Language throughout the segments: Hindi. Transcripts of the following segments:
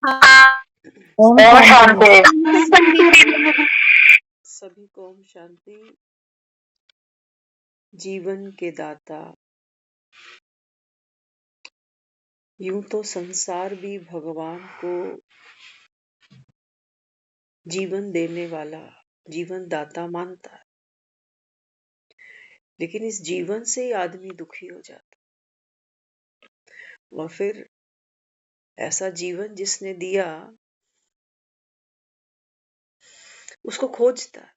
हाँ, ओम ओम शांति। शांति। सभी को ओम शांति। जीवन के दाता, यूं तो संसार भी भगवान को जीवन देने वाला, जीवन दाता मानता है, लेकिन इस जीवन से ही आदमी दुखी हो जाता और फिर ऐसा जीवन जिसने दिया उसको खोजता है।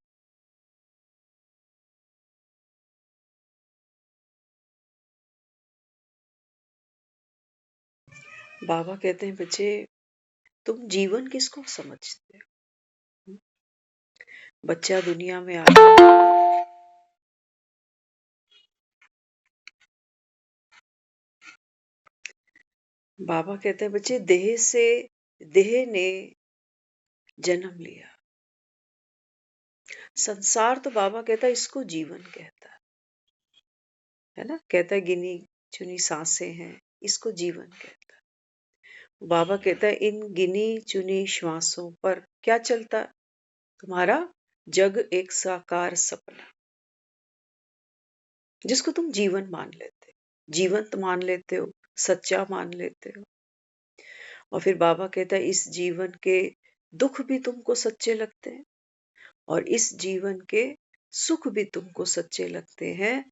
बाबा कहते हैं, बच्चे तुम जीवन किसको समझते हो? बच्चा दुनिया में आता है, बाबा कहते हैं बच्चे देह ने जन्म लिया। संसार तो बाबा कहता है इसको जीवन कहता है ना, कहता है गिनी चुनी सांसें हैं, इसको जीवन कहता है। बाबा कहता है इन गिनी चुनी श्वासों पर क्या चलता है? तुम्हारा जग एक साकार सपना, जिसको तुम जीवन मान लेते हो, जीवंत मान लेते हो, सच्चा मान लेते हो। और फिर बाबा कहता है इस जीवन के दुख भी तुमको सच्चे लगते हैं और इस जीवन के सुख भी तुमको सच्चे लगते हैं।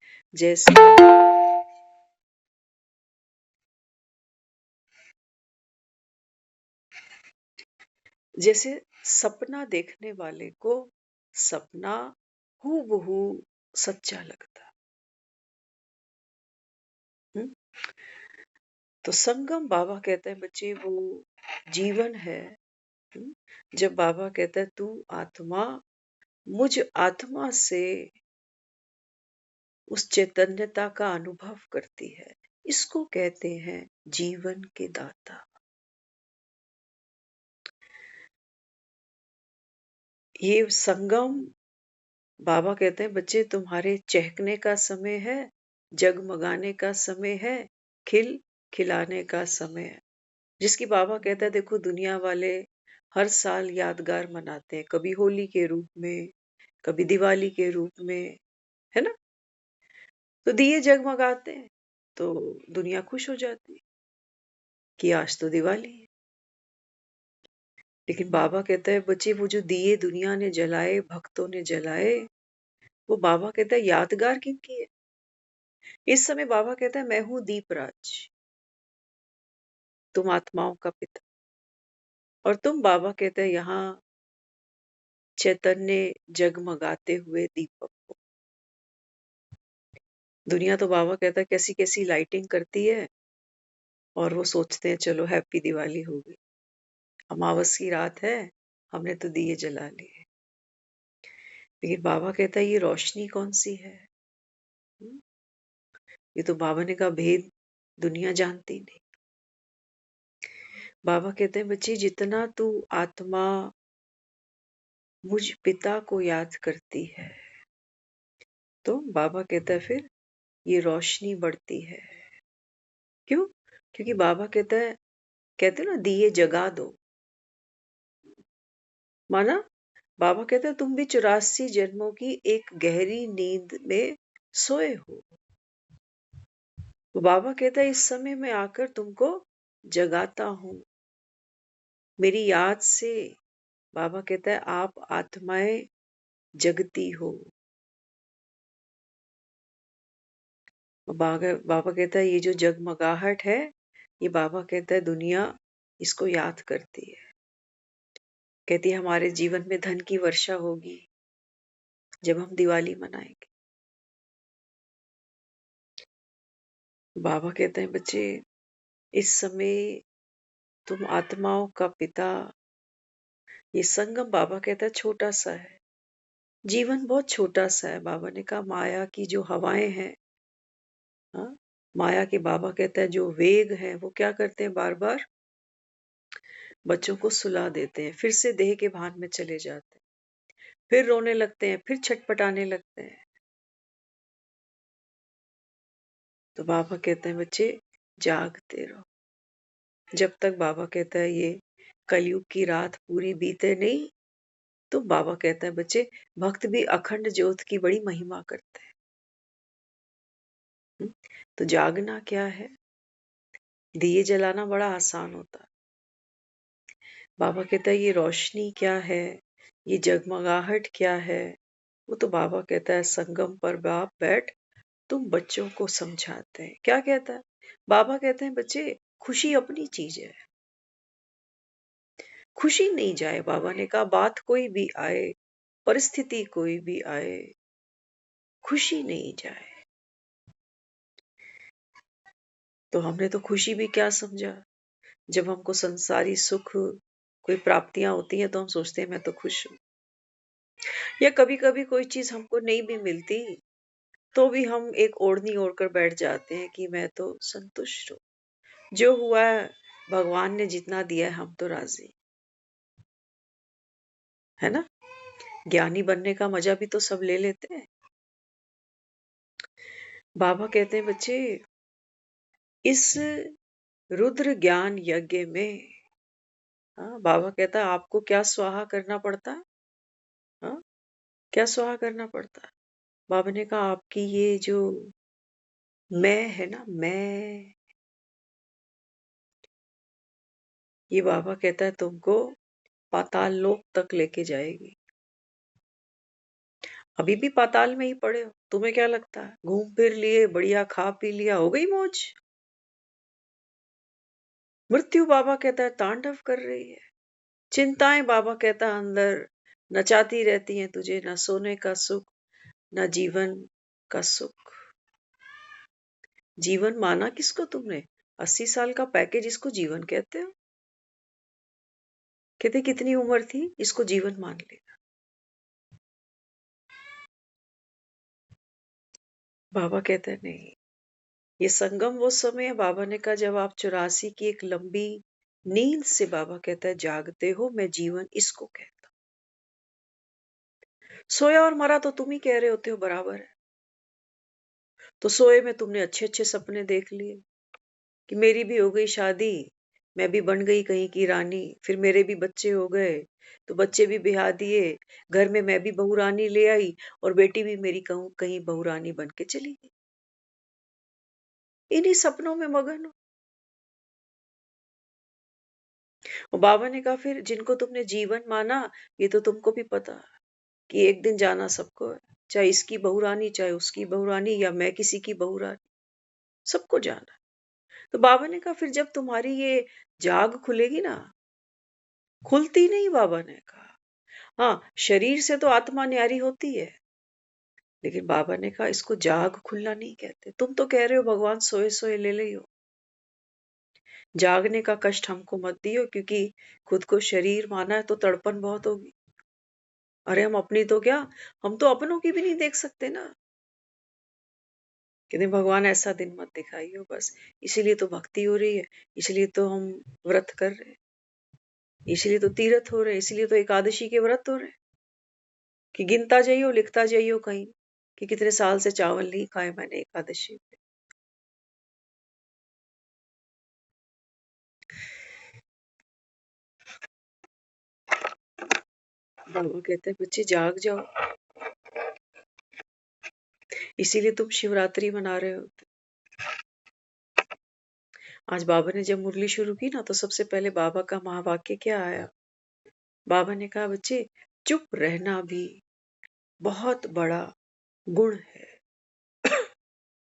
जैसे सपना देखने वाले को सपना हूबहू सच्चा लगता। हम्म? तो संगम बाबा कहते हैं बच्चे वो जीवन है। हम्म? जब बाबा कहता है तू आत्मा मुझ आत्मा से उस चैतन्यता का अनुभव करती है, इसको कहते हैं जीवन के दाता। ये संगम बाबा कहते हैं बच्चे तुम्हारे चहकने का समय है, जगमगाने का समय है, खिलाने का समय है। जिसकी बाबा कहता है देखो दुनिया वाले हर साल यादगार मनाते हैं, कभी होली के रूप में, कभी दिवाली के रूप में, है ना। तो दिए जगमगाते हैं तो दुनिया खुश हो जाती है कि आज तो दिवाली है। लेकिन बाबा कहता है बच्चे वो जो दिए दुनिया ने जलाए, भक्तों ने जलाए, वो बाबा कहता है यादगार किनकी है? इस समय बाबा कहता है मैं हूं दीपराज, तुम आत्माओं का पिता। और तुम बाबा कहते हैं यहाँ चैतन्य जगमगाते हुए दीपक हो। दुनिया तो बाबा कहता है कैसी कैसी लाइटिंग करती है और वो सोचते हैं चलो हैप्पी दिवाली हो गई, अमावस की रात है, हमने तो दिए जला लिए। लेकिन बाबा कहता है ये रोशनी कौन सी है? हम्म? ये तो बाबा ने कहा भेद दुनिया जानती नहीं। बाबा कहते हैं बच्चे जितना तू आत्मा मुझ पिता को याद करती है, तो बाबा कहता है फिर ये रोशनी बढ़ती है। क्यों? क्योंकि बाबा कहते ना दिए जगा दो। माना बाबा कहते हैं तुम भी 84 जन्मों की एक गहरी नींद में सोए हो। तो बाबा कहता है इस समय में आकर तुमको जगाता हूं मेरी याद से। बाबा कहता है आप आत्माएं जगती हो। बाबा कहता है ये जो जगमगाहट है, ये बाबा कहता है दुनिया इसको याद करती है, कहती है हमारे जीवन में धन की वर्षा होगी जब हम दिवाली मनाएंगे। बाबा कहते हैं बच्चे इस समय तुम आत्माओं का पिता। ये संगम बाबा कहता है छोटा सा है, जीवन बहुत छोटा सा है। बाबा ने कहा माया की जो हवाएं हैं, हाँ, माया के बाबा कहता है जो वेग है वो क्या करते हैं, बार बार बच्चों को सुला देते हैं, फिर से देह के भान में चले जाते हैं, फिर रोने लगते हैं, फिर छटपटाने लगते हैं। तो बाबा कहते हैं बच्चे जागते रहो। जब तक बाबा कहता है ये कलयुग की रात पूरी बीते नहीं, तो बाबा कहता है बच्चे, भक्त भी अखंड ज्योत की बड़ी महिमा करते हैं। तो जागना क्या है? दिए जलाना बड़ा आसान होता है। बाबा कहता है ये रोशनी क्या है, ये जगमगाहट क्या है? वो तो बाबा कहता है संगम पर बाप बैठ तुम बच्चों को समझाते हैं। क्या कहता है बाबा? कहते हैं बच्चे, खुशी अपनी चीज है, खुशी नहीं जाए। बाबा ने कहा बात कोई भी आए, परिस्थिति कोई भी आए, खुशी नहीं जाए। तो हमने तो खुशी भी क्या समझा? जब हमको संसारी सुख कोई प्राप्तियां होती हैं तो हम सोचते हैं मैं तो खुश हूं, या कभी कभी कोई चीज हमको नहीं भी मिलती तो भी हम एक ओढ़नी ओढ़कर बैठ जाते हैं कि मैं तो संतुष्ट हूँ, जो हुआ है भगवान ने जितना दिया है हम तो राजी, है ना। ज्ञानी बनने का मजा भी तो सब ले लेते हैं। बाबा कहते हैं बच्चे, इस रुद्र ज्ञान यज्ञ में, हाँ, बाबा कहता है आपको क्या स्वाहा करना पड़ता है? हाँ, क्या स्वाहा करना पड़ता है? बाबा ने कहा आपकी ये जो मैं है ना, मैं, ये बाबा कहता है तुमको पाताल लोक तक लेके जाएगी। अभी भी पाताल में ही पड़े हो, तुम्हें क्या लगता है घूम फिर लिए, बढ़िया खा पी लिया, हो गई मौज? मृत्यु बाबा कहता है तांडव कर रही है। चिंताएं बाबा कहता है अंदर नचाती रहती हैं तुझे, ना सोने का सुख, ना जीवन का सुख। जीवन माना किसको तुमने? 80 साल का पैकेज इसको जीवन कहते हो? कहते कितनी उम्र थी, इसको जीवन मान लेना। बाबा कहते हैं नहीं, ये संगम वो समय है, बाबा ने कहा जब आप 84 की एक लंबी नींद से, बाबा कहता है जागते हो, मैं जीवन इसको कहता हूं। सोया और मरा तो तुम ही कह रहे होते हो बराबर है। तो सोए में तुमने अच्छे अच्छे सपने देख लिए कि मेरी भी हो गई शादी, मैं भी बन गई कहीं की रानी, फिर मेरे भी बच्चे हो गए, तो बच्चे भी ब्याह दिए, घर में मैं भी बहू रानी ले आई, और बेटी भी मेरी कहूं कहीं बहू रानी बन के चली गई। इन्हीं सपनों में मगन हो। और बाबा ने कहा फिर जिनको तुमने जीवन माना, ये तो तुमको भी पता कि एक दिन जाना सबको है, चाहे इसकी बहू रानी, चाहे उसकी बहू रानी, या मैं किसी की बहू रानी, सबको जाना है। तो बाबा ने कहा फिर जब तुम्हारी ये जाग खुलेगी ना, खुलती नहीं, बाबा ने कहा हाँ, शरीर से तो आत्मा न्यारी होती है, लेकिन बाबा ने कहा इसको जाग खुलना नहीं कहते। तुम तो कह रहे हो भगवान सोए सोए ले ले हो, जागने का कष्ट हमको मत दियो, क्योंकि खुद को शरीर माना है तो तड़पन बहुत होगी। अरे हम अपनी तो क्या, हम तो अपनों की भी नहीं देख सकते ना। कहते भगवान ऐसा दिन मत दिखाइयो बस, इसीलिए तो भक्ति हो रही है, इसलिए तो हम व्रत कर रहे हैं, इसलिए तो तीर्थ हो रहे हैं, इसलिए तो एकादशी के व्रत हो रहे हैं, कि गिनता जाइयो, लिखता जाइयो कहीं कि कितने साल से चावल नहीं खाए मैंने एकादशी पे। बाबा कहते हैं बच्चे जाग जाओ, इसीलिए तुम शिवरात्रि मना रहे हो। आज बाबा ने जब मुरली शुरू की ना, तो सबसे पहले बाबा का महावाक्य क्या आया? बाबा ने कहा बच्चे, चुप रहना भी बहुत बड़ा गुण है।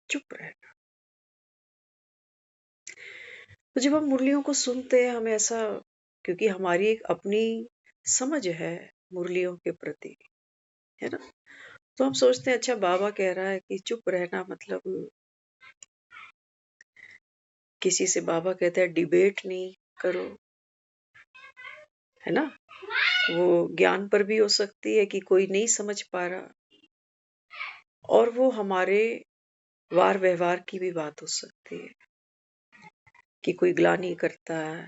चुप रहना। तो जब हम मुरलियों को सुनते हैं, हमें ऐसा, क्योंकि हमारी एक अपनी समझ है मुरलियों के प्रति, है ना, तो हम सोचते हैं अच्छा बाबा कह रहा है कि चुप रहना, मतलब किसी से, बाबा कहता है डिबेट नहीं करो, है ना। वो ज्ञान पर भी हो सकती है कि कोई नहीं समझ पा रहा, और वो हमारे वार व्यवहार की भी बात हो सकती है कि कोई ग्लानि करता है।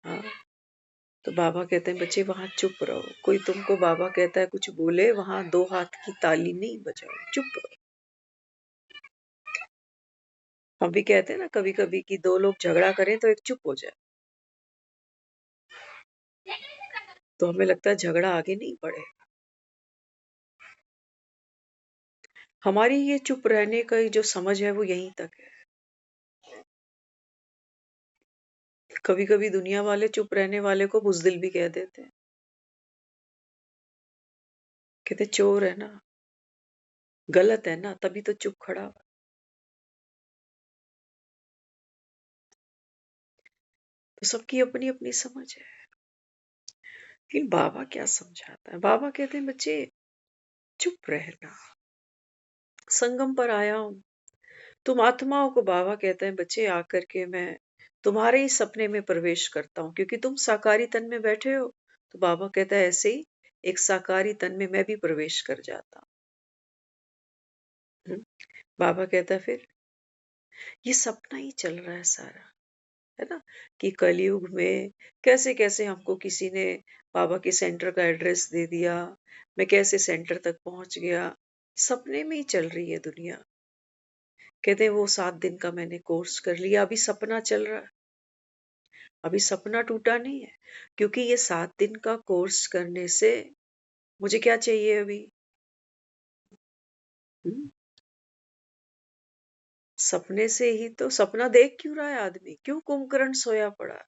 हाँ, तो बाबा कहते हैं बच्चे वहां चुप रहो, कोई तुमको बाबा कहता है कुछ बोले, वहां दो हाथ की ताली नहीं बजाओ, चुप रहो। हम भी कहते हैं ना कभी कभी कि दो लोग झगड़ा करें तो एक चुप हो जाए, तो हमें लगता है झगड़ा आगे नहीं बढ़ेगा। हमारी ये चुप रहने का जो समझ है वो यहीं तक है। कभी कभी दुनिया वाले चुप रहने वाले को बुजदिल भी कह देते हैं, कहते चोर है ना, गलत है ना, तभी तो चुप खड़ा हुआ। तो सबकी अपनी अपनी समझ है। लेकिन बाबा क्या समझाता है? बाबा कहते हैं बच्चे चुप रहना, संगम पर आया हूं तुम आत्माओं को। बाबा कहते हैं बच्चे आकर के मैं तुम्हारे ही सपने में प्रवेश करता हूँ, क्योंकि तुम साकारी तन में बैठे हो। तो बाबा कहता है ऐसे ही एक साकारी तन में मैं भी प्रवेश कर जाता हूँ। बाबा कहता है फिर ये सपना ही चल रहा है सारा, है ना, कि कलयुग में कैसे कैसे हमको किसी ने बाबा के सेंटर का एड्रेस दे दिया, मैं कैसे सेंटर तक पहुंच गया। सपने में ही चल रही है दुनिया। कहते हैं वो 7 दिन का मैंने कोर्स कर लिया, अभी सपना चल रहा है। अभी सपना टूटा नहीं है, क्योंकि ये 7 दिन का कोर्स करने से मुझे क्या चाहिए अभी? हम्म, सपने से ही तो सपना देख क्यों रहा है आदमी? क्यों कुंभकर्ण सोया पड़ा?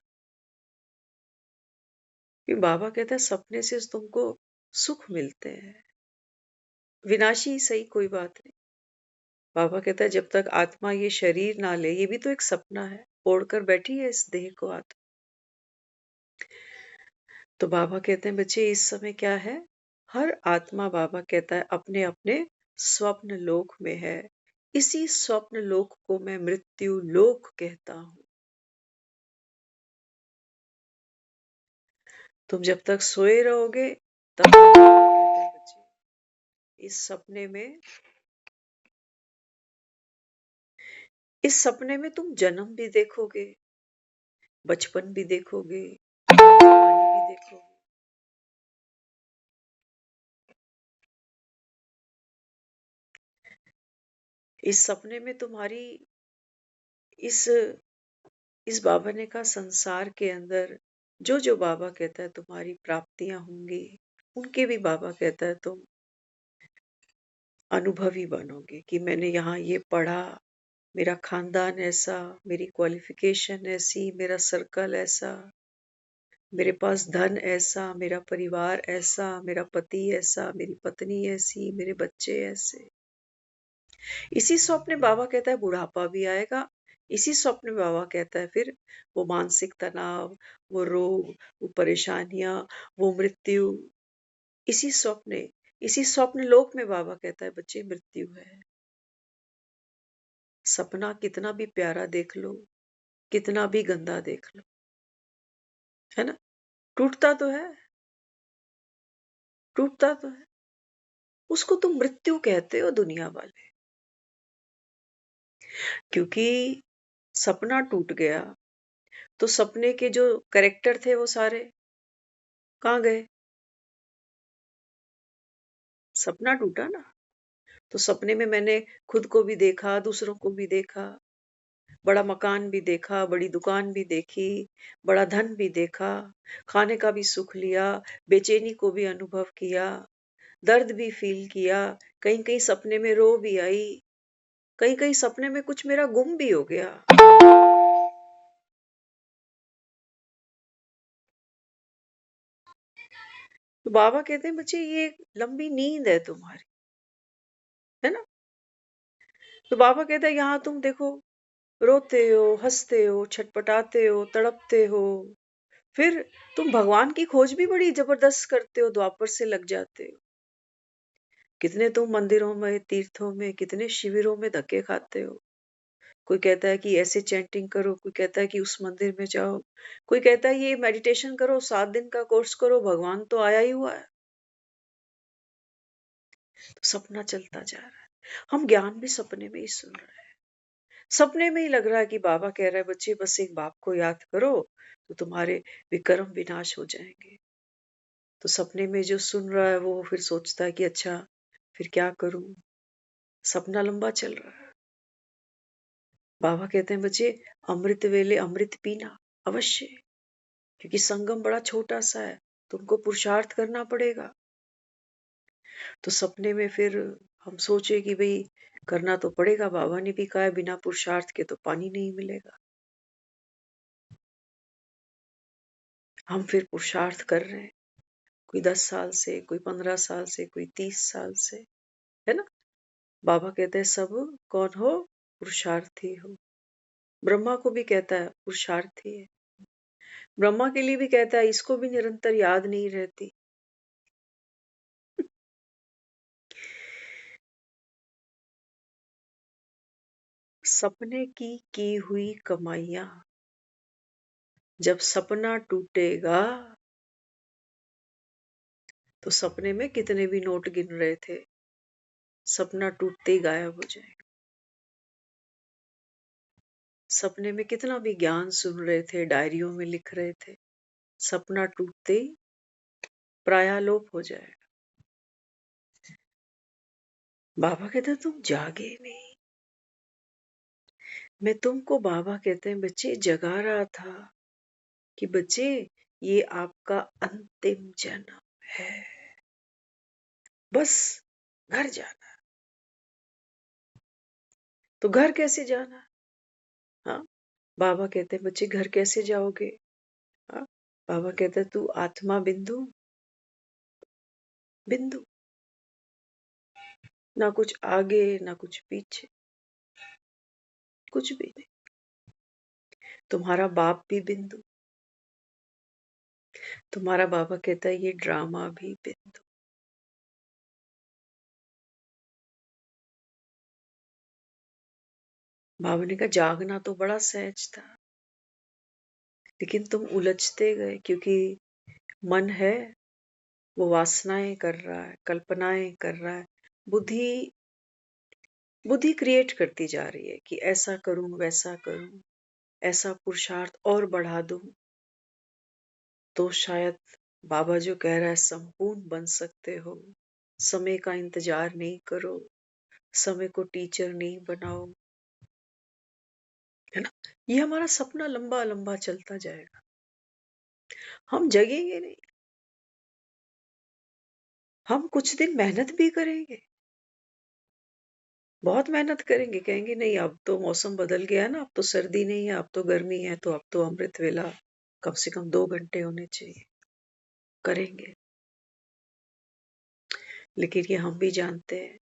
कि बाबा कहता है सपने से तुमको सुख मिलते हैं, विनाशी ही सही, कोई बात नहीं। बाबा कहता है जब तक आत्मा ये शरीर ना ले, ये भी तो एक सपना है, ओढ़कर बैठी है इस देह को आत्मा। तो बाबा कहते हैं बच्चे इस समय क्या है, हर आत्मा बाबा कहता है अपने अपने स्वप्न लोक में है। इसी स्वप्न लोक को मैं मृत्यु लोक कहता हूं। तुम जब तक सोए रहोगे तब तक बाबा कहते हैं बच्चे इस सपने में तुम जन्म भी देखोगे, बचपन भी देखोगे, जवानी भी देखोगे। इस सपने में तुम्हारी इस इस बाबा ने कहा संसार के अंदर जो जो बाबा कहता है तुम्हारी प्राप्तियां होंगी, उनके भी बाबा कहता है तुम अनुभवी बनोगे। कि मैंने यहाँ ये पढ़ा, मेरा खानदान ऐसा, मेरी क्वालिफिकेशन ऐसी, मेरा सर्कल ऐसा, मेरे पास धन ऐसा, मेरा परिवार ऐसा, मेरा पति ऐसा, मेरी पत्नी ऐसी, मेरे बच्चे ऐसे। इसी स्वप्न बाबा कहता है बुढ़ापा भी आएगा। इसी स्वप्न में बाबा कहता है फिर वो मानसिक तनाव, वो रोग, वो परेशानियां, वो मृत्यु। इसी स्वप्न इसी स्वप्न लोक में बाबा कहता है बच्चे मृत्यु है। सपना कितना भी प्यारा देख लो, कितना भी गंदा देख लो, है ना, टूटता तो है, टूटता तो है। उसको तुम मृत्यु कहते हो दुनिया वाले, क्योंकि सपना टूट गया तो सपने के जो कैरेक्टर थे वो सारे कहाँ गए? सपना टूटा ना। तो सपने में मैंने खुद को भी देखा, दूसरों को भी देखा, बड़ा मकान भी देखा, बड़ी दुकान भी देखी, बड़ा धन भी देखा, खाने का भी सुख लिया, बेचैनी को भी अनुभव किया, दर्द भी फील किया, कहीं कहीं सपने में रो भी आई, कहीं कहीं सपने में कुछ मेरा गुम भी हो गया। तो बाबा कहते हैं बच्चे ये एक लंबी नींद है तुम्हारी, है ना। तो बाबा कहता है यहाँ तुम देखो, रोते हो, हंसते हो, छटपटाते हो, तड़पते हो, फिर तुम भगवान की खोज भी बड़ी जबरदस्त करते हो, द्वापर से लग जाते हो। कितने तुम मंदिरों में, तीर्थों में, कितने शिविरों में धक्के खाते हो। कोई कहता है कि ऐसे चैंटिंग करो, कोई कहता है कि उस मंदिर में जाओ, कोई कहता है ये मेडिटेशन करो, 7 दिन का कोर्स करो, भगवान तो आया ही हुआ है। तो सपना चलता जा रहा है। हम ज्ञान भी सपने में ही सुन रहे हैं। सपने में ही लग रहा है कि बाबा कह रहा है बच्चे बस एक बाप को याद करो तो तुम्हारे विक्रम विनाश हो जाएंगे। तो सपने में जो सुन रहा है वो फिर सोचता है कि अच्छा फिर क्या करूं। सपना लंबा चल रहा है। बाबा कहते हैं बच्चे अमृत वेले अमृत पीना अवश्य, क्योंकि संगम बड़ा छोटा सा है। तुमको पुरुषार्थ करना पड़ेगा। तो सपने में फिर हम सोचे कि भाई करना तो पड़ेगा, बाबा ने भी कहा है बिना पुरुषार्थ के तो पानी नहीं मिलेगा। हम फिर पुरुषार्थ कर रहे हैं, कोई 10 साल से, कोई 15 साल से, कोई 30 साल से, है ना? बाबा कहते हैं सब कौन हो? पुरुषार्थी हो। ब्रह्मा को भी कहता है पुरुषार्थी है। ब्रह्मा के लिए भी कहता है इसको भी निरंतर याद नहीं रहती। सपने की हुई कमाइयां जब सपना टूटेगा, तो सपने में कितने भी नोट गिन रहे थे, सपना टूटते ही गायब हो जाएगा। सपने में कितना भी ज्ञान सुन रहे थे, डायरियों में लिख रहे थे, सपना टूटते ही प्रायालोप हो जाएगा। बाबा कहते हैं तुम जागे नहीं। मैं तुमको, बाबा कहते हैं बच्चे, जगा रहा था कि बच्चे ये आपका अंतिम जन्म है, बस घर जाना। तो घर कैसे जाना? हाँ, बाबा कहते हैं बच्चे घर कैसे जाओगे? हाँ, बाबा कहते हैं तू आत्मा बिंदु, बिंदु, ना कुछ आगे ना कुछ पीछे, कुछ भी नहीं। तुम्हारा बाप भी बिंदु, तुम्हारा बाबा कहता है ये ड्रामा भी बिंदु। बाबा ने कहा जागना तो बड़ा सहज था, लेकिन तुम उलझते गए, क्योंकि मन है वो वासनाएं कर रहा है, कल्पनाएं कर रहा है, बुद्धि बुद्धि क्रिएट करती जा रही है कि ऐसा करूं, वैसा करूं, ऐसा पुरुषार्थ और बढ़ा दूं, तो शायद बाबा जो कह रहा है संपूर्ण बन सकते हो। समय का इंतजार नहीं करो, समय को टीचर नहीं बनाओ, है ना? ये हमारा सपना लंबा लंबा चलता जाएगा, हम जगेंगे नहीं। हम कुछ दिन मेहनत भी करेंगे, बहुत मेहनत करेंगे, कहेंगे नहीं अब तो मौसम बदल गया ना, अब तो सर्दी नहीं है, अब तो गर्मी है, तो अब तो अमृत वेला कम से कम 2 घंटे होने चाहिए, करेंगे। लेकिन ये हम भी जानते हैं,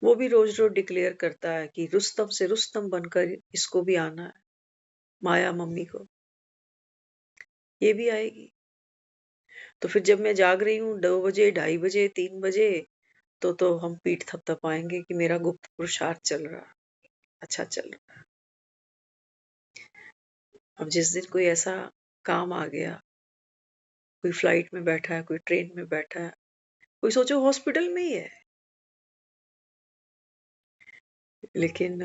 वो भी रोज रोज डिक्लेयर करता है कि रुस्तम से रुस्तम बनकर इसको भी आना है, माया मम्मी को, ये भी आएगी। तो फिर जब मैं जाग रही हूँ 2 बजे, 2:30 बजे, 3 बजे, तो हम पीठ थपथपाएंगे कि मेरा गुप्त पुरुषार्थ चल रहा, अच्छा चल रहा। अब जिस दिन कोई ऐसा काम आ गया, कोई फ्लाइट में बैठा है, कोई ट्रेन में बैठा है, कोई सोचो हॉस्पिटल में ही है, लेकिन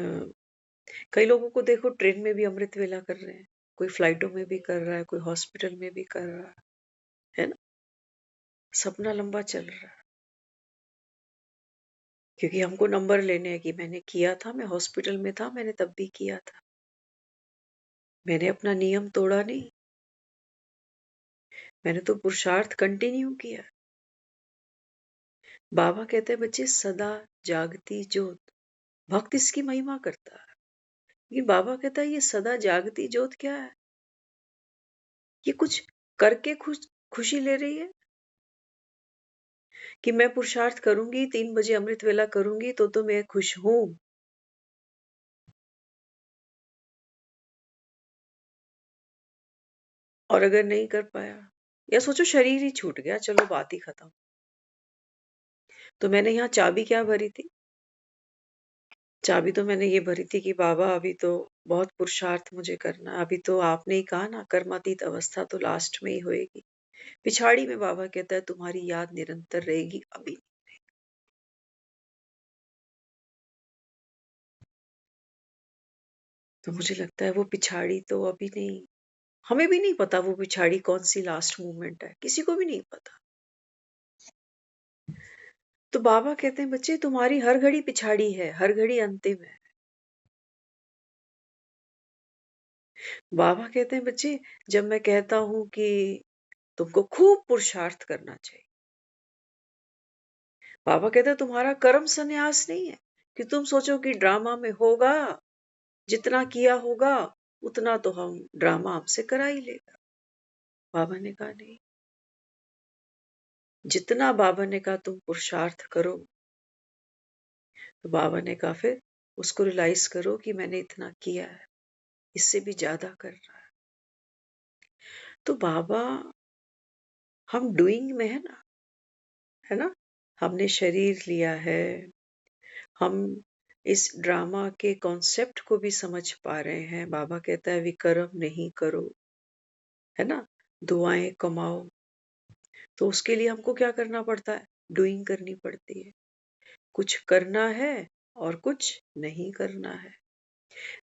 कई लोगों को देखो ट्रेन में भी अमृत वेला कर रहे हैं, कोई फ्लाइटों में भी कर रहा है, कोई हॉस्पिटल में भी कर रहा है ना? सपना लंबा चल रहा है, क्योंकि हमको नंबर लेने हैं कि मैंने किया था, मैं हॉस्पिटल में था, मैंने तब भी किया था, मैंने अपना नियम तोड़ा नहीं, मैंने तो पुरुषार्थ कंटिन्यू किया। बाबा कहते हैं बच्चे सदा जागती ज्योत, भक्त इसकी महिमा करता है। ये बाबा कहता है ये सदा जागती ज्योत क्या है? ये कुछ करके खुशी ले रही है कि मैं पुरुषार्थ करूंगी, 3 बजे अमृत वेला करूंगी, तो मैं खुश हूं। और अगर नहीं कर पाया, या सोचो शरीर ही छूट गया, चलो बात ही खत्म, तो मैंने यहाँ चाबी क्या भरी थी? चाबी तो मैंने ये भरी थी कि बाबा अभी तो बहुत पुरुषार्थ मुझे करना है, अभी तो आपने ही कहा ना कर्मातीत अवस्था तो लास्ट में ही होएगी, पिछाड़ी में बाबा कहता है तुम्हारी याद निरंतर रहेगी अभी। तो मुझे लगता है वो पिछाड़ी तो अभी नहीं, हमें भी नहीं पता वो पिछाड़ी कौन सी लास्ट मूवमेंट है, किसी को भी नहीं पता। तो बाबा कहते हैं बच्चे तुम्हारी हर घड़ी पिछाड़ी है, हर घड़ी अंतिम है। बाबा कहते हैं बच्चे जब मैं कहता हूं कि तुमको खूब पुरुषार्थ करना चाहिए। बाबा कहते हैं तुम्हारा कर्म संन्यास नहीं है कि तुम सोचो कि ड्रामा में होगा, जितना किया होगा उतना तो हम ड्रामा हमसे करा ही लेगा। बाबा ने कहा नहीं, जितना बाबा ने कहा तुम पुरुषार्थ करो, तो बाबा ने कहा फिर उसको रियलाइज करो कि मैंने इतना किया है, इससे भी ज्यादा कर रहा है। तो बाबा हम डूइंग में है ना, है ना, हमने शरीर लिया है, हम इस ड्रामा के कॉन्सेप्ट को भी समझ पा रहे हैं। बाबा कहता है विकर्म नहीं करो, है ना, दुआएं कमाओ। तो उसके लिए हमको क्या करना पड़ता है? डूइंग करनी पड़ती है। कुछ करना है और कुछ नहीं करना है।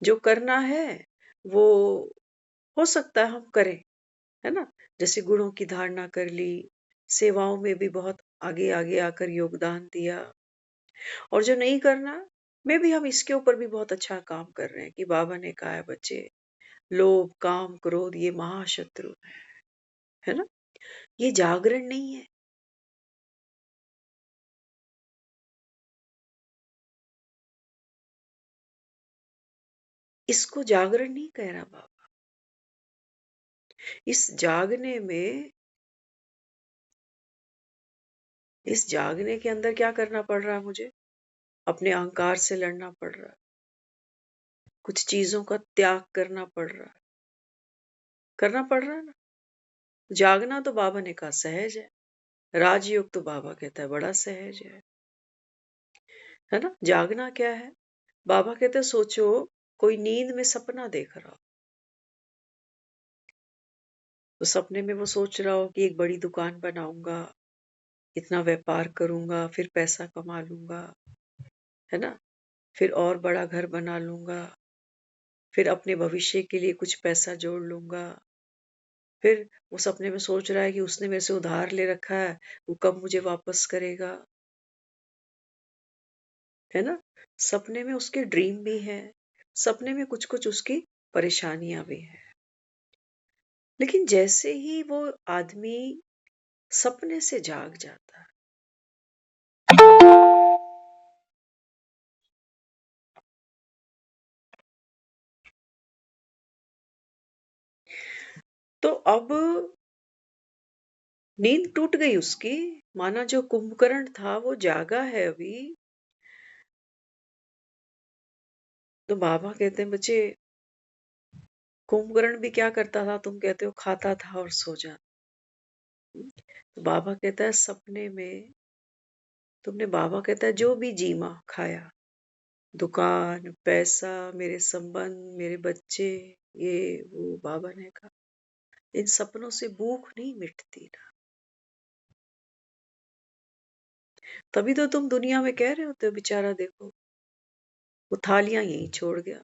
जो करना है वो हो सकता है हम करें, है ना, जैसे गुणों की धारणा कर ली, सेवाओं में भी बहुत आगे आगे आकर योगदान दिया। और जो नहीं करना, में भी हम इसके ऊपर भी बहुत अच्छा काम कर रहे हैं कि बाबा ने कहा है बच्चे, लोभ काम क्रोध ये महाशत्रु है ना, ये जागरण नहीं है। इसको जागरण नहीं कह रहा बाबा। इस जागने में, इस जागने के अंदर क्या करना पड़ रहा है मुझे? अपने अहंकार से लड़ना पड़ रहा है, कुछ चीजों का त्याग करना पड़ रहा है, करना पड़ रहा है ना। जागना तो बाबा ने कहा सहज है, राजयोग तो बाबा कहता है बड़ा सहज है ना। जागना क्या है? बाबा कहते हैं सोचो कोई नींद में सपना देख रहा हो, तो सपने में वो सोच रहा हो कि एक बड़ी दुकान बनाऊंगा, इतना व्यापार करूंगा, फिर पैसा कमा लूंगा, है ना, फिर और बड़ा घर बना लूंगा, फिर अपने भविष्य के लिए कुछ पैसा जोड़ लूंगा। फिर वो सपने में सोच रहा है कि उसने मेरे से उधार ले रखा है, वो कब मुझे वापस करेगा, है ना। सपने में उसके ड्रीम भी है, सपने में कुछ कुछ उसकी परेशानियां भी है। लेकिन जैसे ही वो आदमी सपने से जाग जाता है, तो अब नींद टूट गई उसकी, माना जो कुंभकर्ण था वो जागा है अभी। तो बाबा कहते हैं बच्चे, कुंभकर्ण भी क्या करता था? तुम कहते हो खाता था और सो जाता। तो बाबा कहता है सपने में तुमने, बाबा कहता है जो भी जीमा खाया, दुकान पैसा मेरे संबंध मेरे बच्चे, ये वो, बाबा ने कहा इन सपनों से भूख नहीं मिटती ना। तभी तो तुम दुनिया में कह रहे होते हो बेचारा देखो, वो थालियां यहीं छोड़ गया,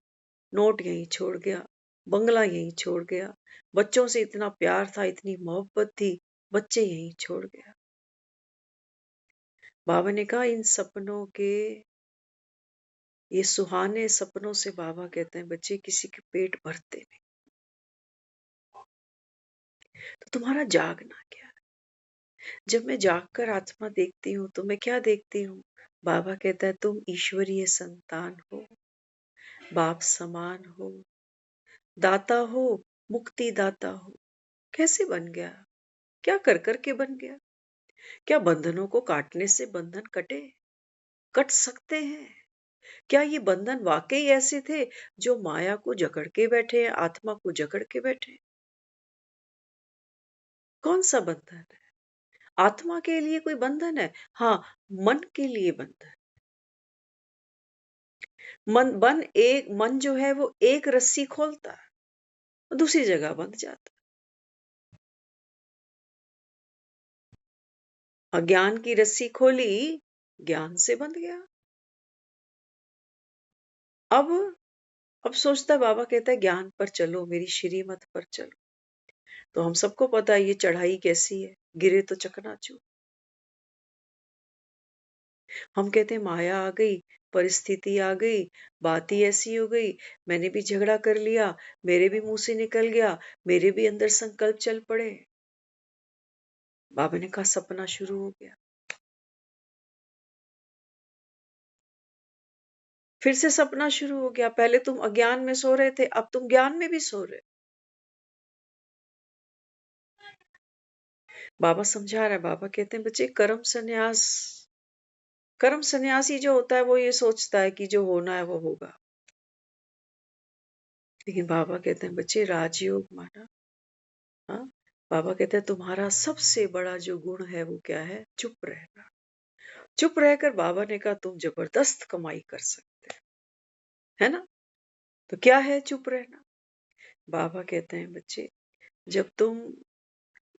नोट यहीं छोड़ गया, बंगला यहीं छोड़ गया, बच्चों से इतना प्यार था, इतनी मोहब्बत थी, बच्चे यहीं छोड़ गया। बाबा ने कहा इन सपनों के, ये सुहाने सपनों से बाबा कहते हैं बच्चे किसी के पेट भरते नहीं। तो तुम्हारा जागना क्या है? जब मैं जागकर आत्मा देखती हूँ तो मैं क्या देखती हूँ? बाबा कहता है तुम ईश्वरीय संतान हो, बाप समान हो, दाता हो, मुक्ति दाता हो। कैसे बन गया? क्या कर करके बन गया? क्या बंधनों को काटने से बंधन कटे? कट सकते हैं? क्या ये बंधन वाकई ऐसे थे जो माया को जकड़ के बैठे हैं, आत्मा को जकड़ के बैठे हैं? कौन सा बंधन है? आत्मा के लिए कोई बंधन है? हाँ, मन के लिए बंधन। मन जो है वो एक रस्सी खोलता है, दूसरी जगह बंध जाता है। अज्ञान की रस्सी खोली, ज्ञान से बंध गया। अब अब सोचता है, बाबा कहता है ज्ञान पर चलो, मेरी श्रीमत पर चलो। तो हम सबको पता है ये चढ़ाई कैसी है, गिरे तो चकनाचूर। हम कहते हैं माया आ गई, परिस्थिति आ गई, बात ही ऐसी हो गई, मैंने भी झगड़ा कर लिया, मेरे भी मुंह से निकल गया, मेरे भी अंदर संकल्प चल पड़े। बाबा ने कहा सपना शुरू हो गया। फिर से सपना शुरू हो गया। पहले तुम अज्ञान में सो रहे थे, अब तुम ज्ञान में भी सो रहे। बाबा समझा रहा है। बाबा कहते हैं बच्चे कर्म सन्यासी जो होता है वो ये सोचता है कि जो होना है वो होगा। लेकिन बाबा कहते हैं बच्चे राजयोग माना। हाँ, बाबा कहते हैं तुम्हारा सबसे बड़ा जो गुण है वो क्या है? चुप रहना। चुप रहकर बाबा ने कहा तुम जबरदस्त कमाई कर सकते है ना। तो क्या है चुप रहना? बाबा कहते हैं बच्चे जब तुम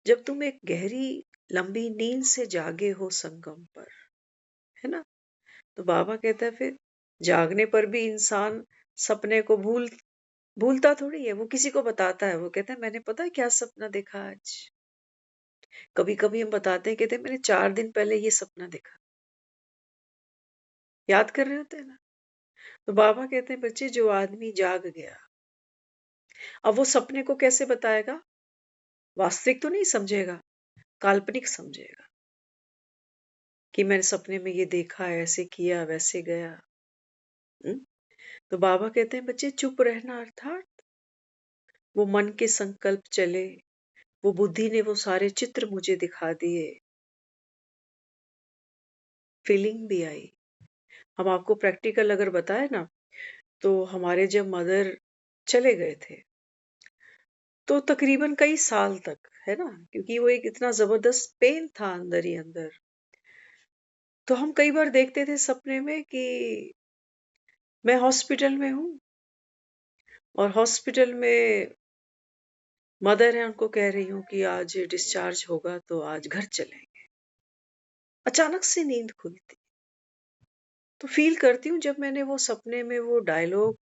जब तुम एक गहरी लंबी नींद से जागे हो संगम पर, है ना, तो बाबा कहता है फिर जागने पर भी इंसान सपने को भूलता थोड़ी है। वो किसी को बताता है। वो कहता है मैंने पता है क्या सपना देखा आज। कभी कभी हम बताते हैं, कहते हैं मैंने 4 दिन पहले ये सपना देखा। याद कर रहे होते हैं ना। तो बाबा कहते हैं बच्चे जो आदमी जाग गया, अब वो सपने को कैसे बताएगा? वास्तविक तो नहीं समझेगा, काल्पनिक समझेगा कि मैंने सपने में ये देखा, ऐसे किया, वैसे गया। हुँ? तो बाबा कहते हैं बच्चे चुप रहना अर्थात वो मन के संकल्प चले, वो बुद्धि ने वो सारे चित्र मुझे दिखा दिए, फीलिंग भी आई। हम आपको प्रैक्टिकल अगर बताए ना, तो हमारे जब मदर चले गए थे, तो तकरीबन कई साल तक, है ना, क्योंकि वो एक इतना जबरदस्त पेन था अंदर ही अंदर। तो हम कई बार देखते थे सपने में कि मैं हॉस्पिटल में हूँ और हॉस्पिटल में मदर है, उनको कह रही हूँ कि आज डिस्चार्ज होगा तो आज घर चलेंगे। अचानक से नींद खुलती। तो फील करती हूँ जब मैंने वो सपने में वो डायलॉग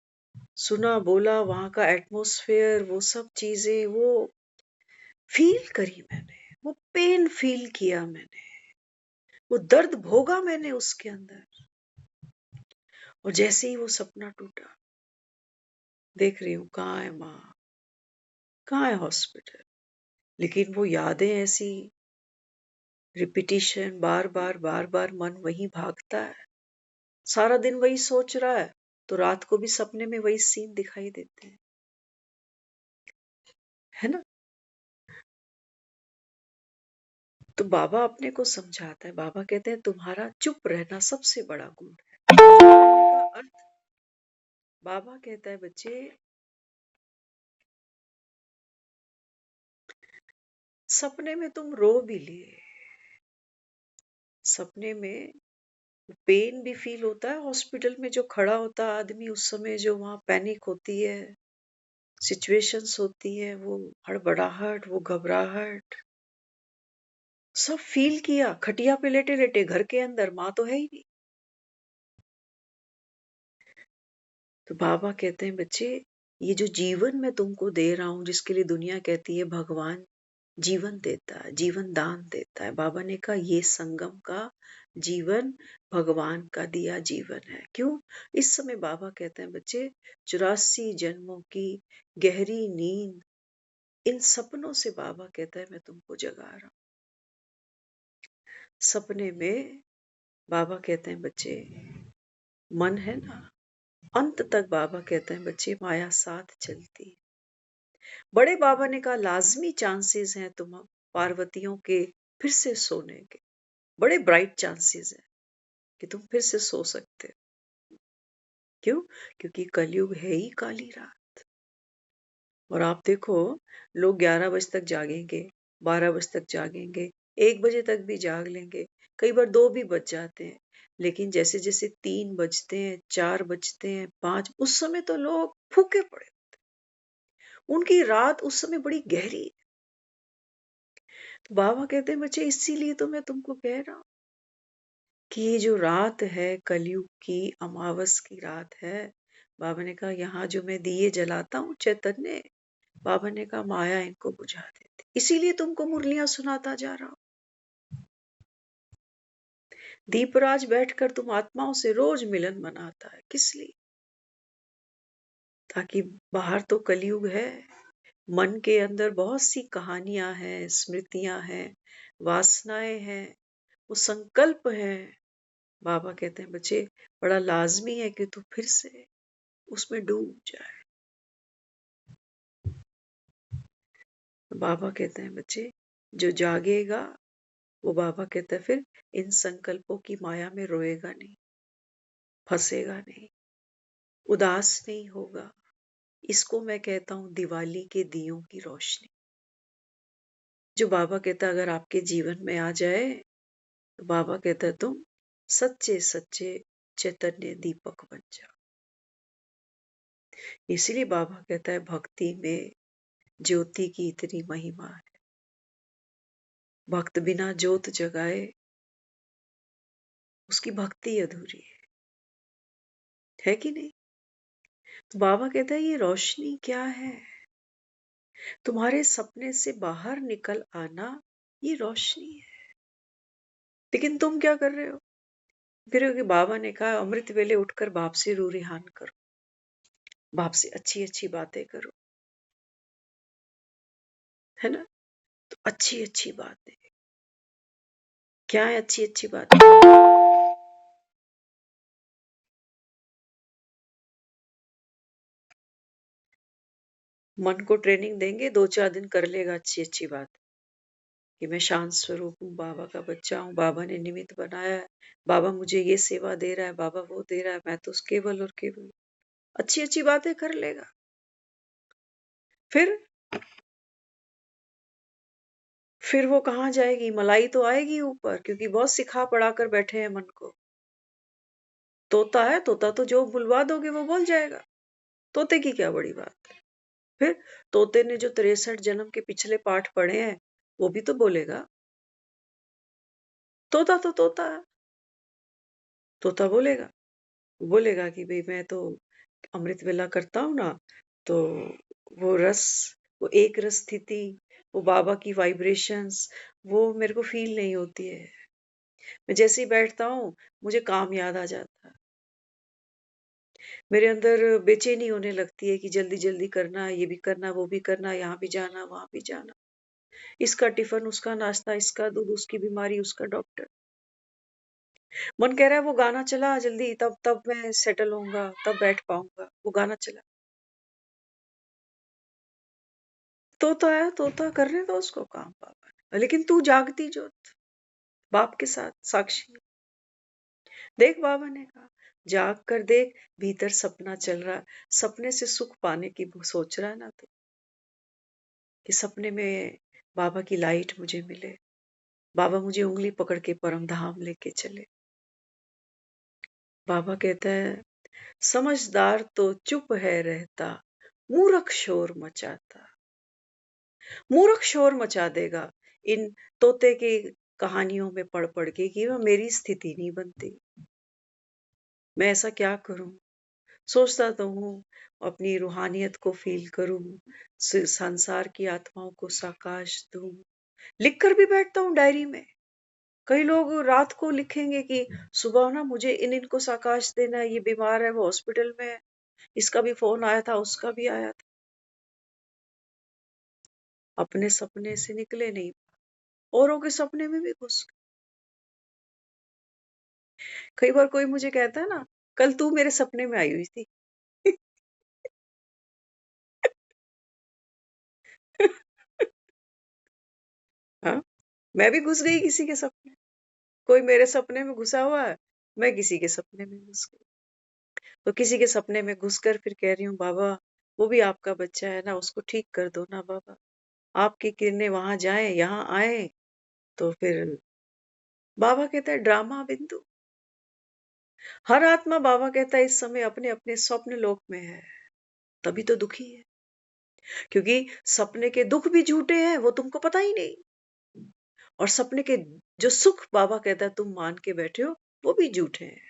सुना, बोला, वहां का एटमॉस्फेयर, वो सब चीजें वो फील करी मैंने, वो पेन फील किया मैंने, वो दर्द भोगा मैंने उसके अंदर। और जैसे ही वो सपना टूटा, देख रही हूँ कहाँ है माँ, कहाँ है हॉस्पिटल। लेकिन वो यादें ऐसी रिपीटिशन, बार बार मन वही भागता है। सारा दिन वही सोच रहा है, तो रात को भी सपने में वही सीन दिखाई देते हैं, है ना। तो बाबा अपने को समझाता है। बाबा कहते हैं तुम्हारा चुप रहना सबसे बड़ा गुण है। का अर्थ बाबा कहता है बच्चे सपने में तुम रो भी लिए, सपने में पेन भी फील होता है। हॉस्पिटल में जो खड़ा होता है आदमी, उस समय जो वहां पैनिक होती है, सिचुएशंस होती है, वो हड़बड़ाहट, वो घबराहट, सब फील किया। खटिया पे लेटे लेटे घर के अंदर, माँ तो है ही नहीं। तो बाबा कहते हैं बच्चे ये जो जीवन मैं तुमको दे रहा हूं, जिसके लिए दुनिया कहती है भगवान जीवन देता है, जीवन दान देता है, बाबा ने कहा ये संगम का जीवन भगवान का दिया जीवन है। क्यों? इस समय बाबा कहते हैं बच्चे 84 जन्मों की गहरी नींद, इन सपनों से बाबा कहता है मैं तुमको जगा रहा हूं। सपने में बाबा कहते हैं बच्चे मन है ना, अंत तक बाबा कहते हैं बच्चे माया साथ चलती। बड़े बाबा ने कहा लाजमी चांसेस हैं तुम पार्वतियों के फिर से सोने के, बड़े ब्राइट चांसेस हैं कि तुम फिर से सो सकते हो। क्यों? क्योंकि कलयुग है ही काली रात। और आप देखो लोग 11 बजे तक जागेंगे, 12 बजे तक जागेंगे, 1 बजे तक भी जाग लेंगे, कई बार 2 भी बज जाते हैं। लेकिन जैसे जैसे 3 बजते हैं, 4 बजते हैं, 5, उस समय तो लोग फूके पड़े, उनकी रात उस समय बड़ी गहरी है। तो बाबा कहते हैं बच्चे इसीलिए तो मैं तुमको कह रहा हूं कि ये जो रात है कलयुग की अमावस की रात है। बाबा ने कहा यहाँ जो मैं दिए जलाता हूँ चैतन्य, बाबा ने कहा माया इनको बुझा देती, इसीलिए तुमको मुरलियां सुनाता जा रहा हूं। दीपराज बैठकर तुम आत्माओं से रोज मिलन मनाता है, किस लिए? ताकि बाहर तो कलयुग है, मन के अंदर बहुत सी कहानियां हैं, स्मृतियां हैं, वासनाएं हैं, वो संकल्प है। बाबा कहते हैं बच्चे, बड़ा लाजमी है कि तू फिर से उसमें डूब जाए। बाबा कहते हैं बच्चे, जो जागेगा वो, बाबा कहता है, फिर इन संकल्पों की माया में रोएगा नहीं, फंसेगा नहीं, उदास नहीं होगा। इसको मैं कहता हूं दिवाली के दियों की रोशनी, जो बाबा कहता है अगर आपके जीवन में आ जाए तो बाबा कहता है तुम सच्चे सच्चे चैतन्य दीपक बन जाओ। इसीलिए बाबा कहता है भक्ति में ज्योति की इतनी महिमा है। भक्त बिना ज्योत जगाए उसकी भक्ति अधूरी है कि नहीं? तो बाबा कहता है ये रोशनी क्या है? तुम्हारे सपने से बाहर निकल आना ये रोशनी है। लेकिन तुम क्या कर रहे हो? फिर बाबा ने कहा अमृत वेले उठकर बाप से रूरिहान करो, बाप से अच्छी अच्छी बातें करो, है ना? तो अच्छी अच्छी बातें क्या है? अच्छी अच्छी बातें मन को ट्रेनिंग देंगे, 2-4 दिन कर लेगा अच्छी अच्छी बात कि मैं शांत स्वरूप हूँ, बाबा का बच्चा हूँ, बाबा ने निमित्त बनाया है, बाबा मुझे ये सेवा दे रहा है, बाबा वो दे रहा है, मैं तो केवल और केवल अच्छी अच्छी बातें कर लेगा। फिर वो कहाँ जाएगी? मलाई तो आएगी ऊपर, क्योंकि बहुत सिखा पढ़ा कर बैठे हैं मन को। तोता है, तोता तो जो बुलवा दोगे वो बोल जाएगा। तोते की क्या बड़ी बात है? फिर तोते ने जो 63 जन्म के पिछले पाठ पढ़े हैं वो भी तो बोलेगा। तोता तो तोता है, तोता बोलेगा। बोलेगा कि भाई मैं तो अमृत वेला करता हूँ ना, तो वो रस, वो एक रस स्थिति, वो बाबा की वाइब्रेशंस, वो मेरे को फील नहीं होती है। मैं जैसे ही बैठता हूँ मुझे काम याद आ जाता है। मेरे अंदर बेचैनी होने लगती है कि जल्दी जल्दी करना, ये भी करना, वो भी करना, यहाँ भी जाना, वहां भी जाना, इसका टिफिन, उसका नाश्ता, इसका दूध, उसकी बीमारी, उसका डॉक्टर। मन कह रहा है वो गाना चला जल्दी, तब तब मैं सेटल होऊंगा, तब बैठ पाऊंगा। वो गाना चला, तोता है, तोता करने दो उसको काम बाबा ने। लेकिन तू जागती ज्योत बाप के साथ साक्षी देख, बाबा ने कहा जाग कर देख, भीतर सपना चल रहा है। सपने से सुख पाने की सोच रहा है ना तू, कि सपने में बाबा की लाइट मुझे मिले, बाबा मुझे उंगली पकड़ के परम धाम लेके चले। बाबा कहता है समझदार तो चुप है रहता, मूर्ख शोर मचाता। मूर्ख शोर मचा देगा इन तोते की कहानियों में पढ़ पढ़ के कि वह मेरी स्थिति नहीं बनती, मैं ऐसा क्या करूं। सोचता तो हूँ अपनी रूहानियत को फील करूं, संसार की आत्माओं को साकाश दूं, लिख कर भी बैठता हूँ डायरी में। कई लोग रात को लिखेंगे कि सुबह ना मुझे इन इनको साकाश देना है, ये बीमार है, वो हॉस्पिटल में है, इसका भी फोन आया था, उसका भी आया था। अपने सपने से निकले नहीं, औरों के सपने में भी घुस गए। कई बार कोई मुझे कहता है ना, कल तू मेरे सपने में आई हुई थी। हाँ, मैं भी घुस गई किसी के सपने। कोई मेरे सपने में घुसा हुआ है, मैं किसी के सपने में घुस गई। तो किसी के सपने में घुसकर फिर कह रही हूँ बाबा, वो भी आपका बच्चा है ना, उसको ठीक कर दो ना बाबा। आपकी किरणें वहां जाए, यहाँ आए। तो फिर बाबा कहता है ड्रामा बिंदु। हर आत्मा, बाबा कहता है, इस समय अपने अपने स्वप्न लोक में है, तभी तो दुखी है। क्योंकि सपने के दुख भी झूठे हैं, वो तुमको पता ही नहीं। और सपने के जो सुख बाबा कहता है तुम मान के बैठे हो, वो भी झूठे हैं।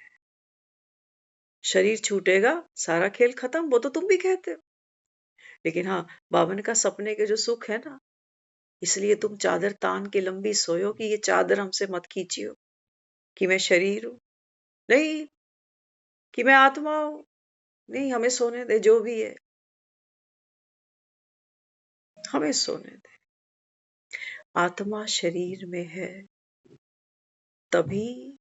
शरीर छूटेगा, सारा खेल खत्म, वो तो तुम भी कहते हो। लेकिन हाँ, बाबा ने कहा सपने के जो सुख है ना, इसलिए तुम चादर तान के लंबी सोयो कि ये चादर हमसे मत खींचियो, कि मैं शरीर हूं, नहीं, कि मैं आत्मा हूं, नहीं, हमें सोने दे जो भी है। हमें सोने दे। आत्मा शरीर में है, तभी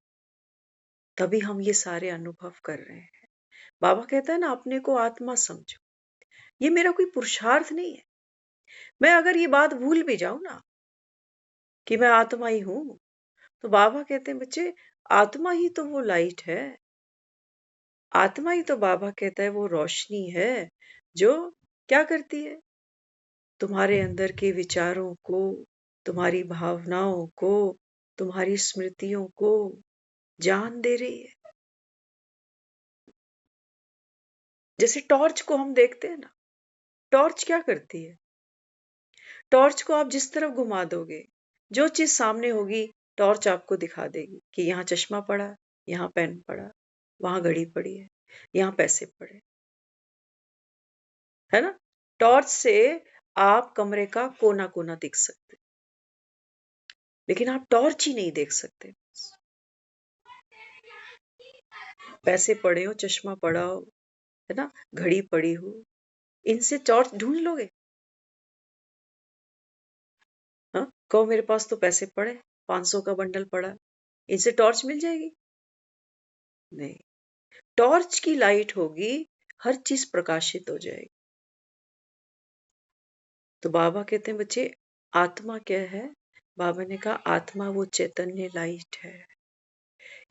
तभी हम ये सारे अनुभव कर रहे हैं। बाबा कहता है ना, अपने को आत्मा समझो। ये मेरा कोई पुरुषार्थ नहीं है। मैं अगर ये बात भूल भी जाऊं ना कि मैं आत्मा ही हूं, तो बाबा कहते हैं बच्चे, आत्मा ही तो वो लाइट है। आत्मा ही तो बाबा कहता है वो रोशनी है जो क्या करती है, तुम्हारे अंदर के विचारों को, तुम्हारी भावनाओं को, तुम्हारी स्मृतियों को जान दे रही है। जैसे टॉर्च को हम देखते हैं ना, टॉर्च क्या करती है? टॉर्च को आप जिस तरफ घुमा दोगे, जो चीज सामने होगी, टॉर्च आपको दिखा देगी कि यहाँ चश्मा पड़ा, यहाँ पेन पड़ा, वहां घड़ी पड़ी है, यहाँ पैसे पड़े, है ना? टॉर्च से आप कमरे का कोना कोना दिख सकते, लेकिन आप टॉर्च ही नहीं देख सकते। पैसे पड़े हो, चश्मा पड़ा हो, है ना, घड़ी पड़ी हो, इनसे टॉर्च ढूंढ लोगे? हाँ, कहो मेरे पास तो पैसे पड़े, 500 का बंडल पड़ा, इनसे टॉर्च मिल जाएगी? नहीं। टॉर्च की लाइट होगी, हर चीज प्रकाशित हो जाएगी। तो बाबा कहते हैं बच्चे, आत्मा क्या है? बाबा ने कहा आत्मा वो चैतन्य लाइट है।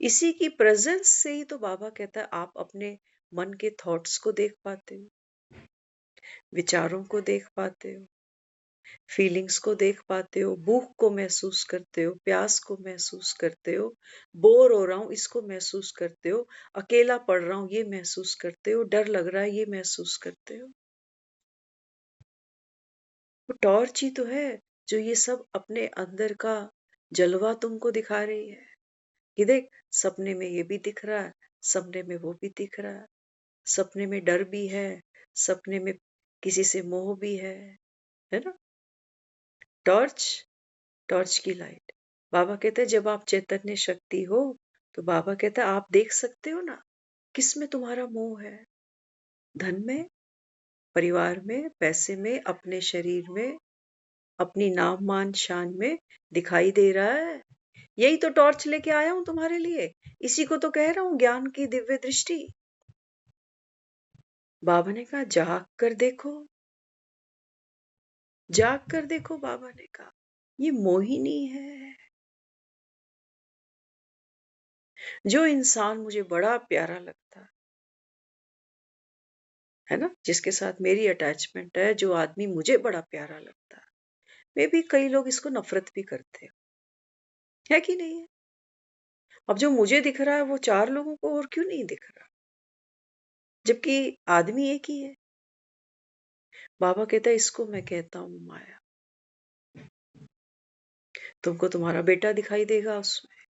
इसी की प्रेजेंस से ही तो बाबा कहता है आप अपने मन के थॉट्स को देख पाते हो, विचारों को देख पाते हो, फीलिंग्स को देख पाते हो, भूख को महसूस करते हो, प्यास को महसूस करते हो, बोर हो रहा हूं इसको महसूस करते हो, अकेला पड़ रहा हूं ये महसूस करते हो, डर लग रहा है ये महसूस करते हो। वो टॉर्च ही तो है जो ये सब अपने अंदर का जलवा तुमको दिखा रही है कि देख, सपने में ये भी दिख रहा है, सपने में वो भी दिख रहा है, सपने में डर भी है, सपने में किसी से मोह भी है ना? टॉर्च, टॉर्च की लाइट। बाबा कहते हैं जब आप चैतन्य शक्ति हो, तो बाबा कहता है आप देख सकते हो ना किस में तुम्हारा मोह है। धन में, परिवार में, पैसे में, अपने शरीर में, अपनी नाम मान शान में दिखाई दे रहा है। यही तो टॉर्च लेके आया हूं तुम्हारे लिए, इसी को तो कह रहा हूं ज्ञान की दिव्य दृष्टि। बाबा ने कहा जाग कर देखो, जाग कर देखो। बाबा ने कहा ये मोहिनी है। जो इंसान मुझे बड़ा प्यारा लगता है ना, जिसके साथ मेरी अटैचमेंट है, जो आदमी मुझे बड़ा प्यारा लगता है, मे भी कई लोग इसको नफरत भी करते है कि नहीं है? अब जो मुझे दिख रहा है वो 4 लोगों को और क्यों नहीं दिख रहा, जबकि आदमी एक ही है। बाबा कहता है इसको मैं कहता हूं माया। तुमको तुम्हारा बेटा दिखाई देगा उसमें,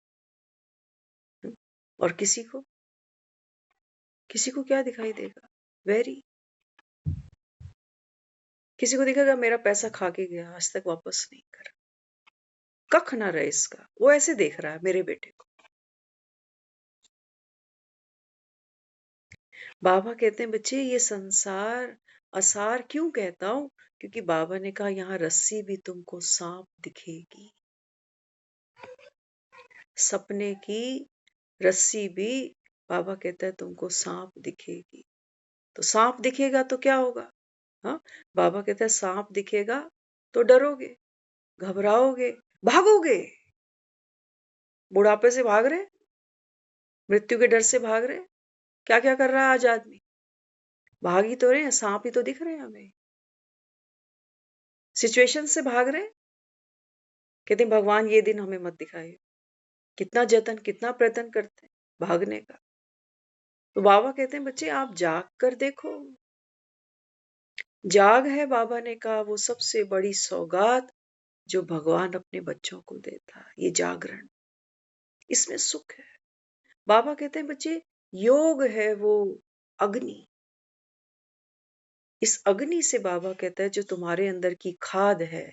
और किसी को क्या दिखाई देगा? वेरी। किसी को दिखेगा मेरा पैसा खा के गया, आज तक वापस नहीं करा, कख ना रहे इसका, वो ऐसे देख रहा है मेरे बेटे को। बाबा कहते हैं बच्चे ये संसार असार क्यों कहता हूं, क्योंकि बाबा ने कहा यहाँ रस्सी भी तुमको सांप दिखेगी, सपने की रस्सी भी बाबा कहता है तुमको सांप दिखेगी। तो सांप दिखेगा तो क्या होगा? हाँ, बाबा कहता है सांप दिखेगा तो डरोगे, घबराओगे, भागोगे। बुढ़ापे से भाग रहे, मृत्यु के डर से भाग रहे, क्या क्या कर रहा है आज आदमी? भाग ही तो रहे हैं, सांप ही तो दिख रहे हैं हमें। सिचुएशन से भाग रहे, कहते हैं भगवान ये दिन हमें मत दिखाए। कितना जतन, कितना प्रयत्न करते हैं भागने का। तो बाबा कहते हैं बच्चे आप जाग कर देखो। जाग है बाबा ने कहा वो सबसे बड़ी सौगात जो भगवान अपने बच्चों को देता है, ये जागरण, इसमें सुख है। बाबा कहते हैं बच्चे योग है वो अग्नि, इस अग्नि से बाबा कहता है जो तुम्हारे अंदर की खाद है।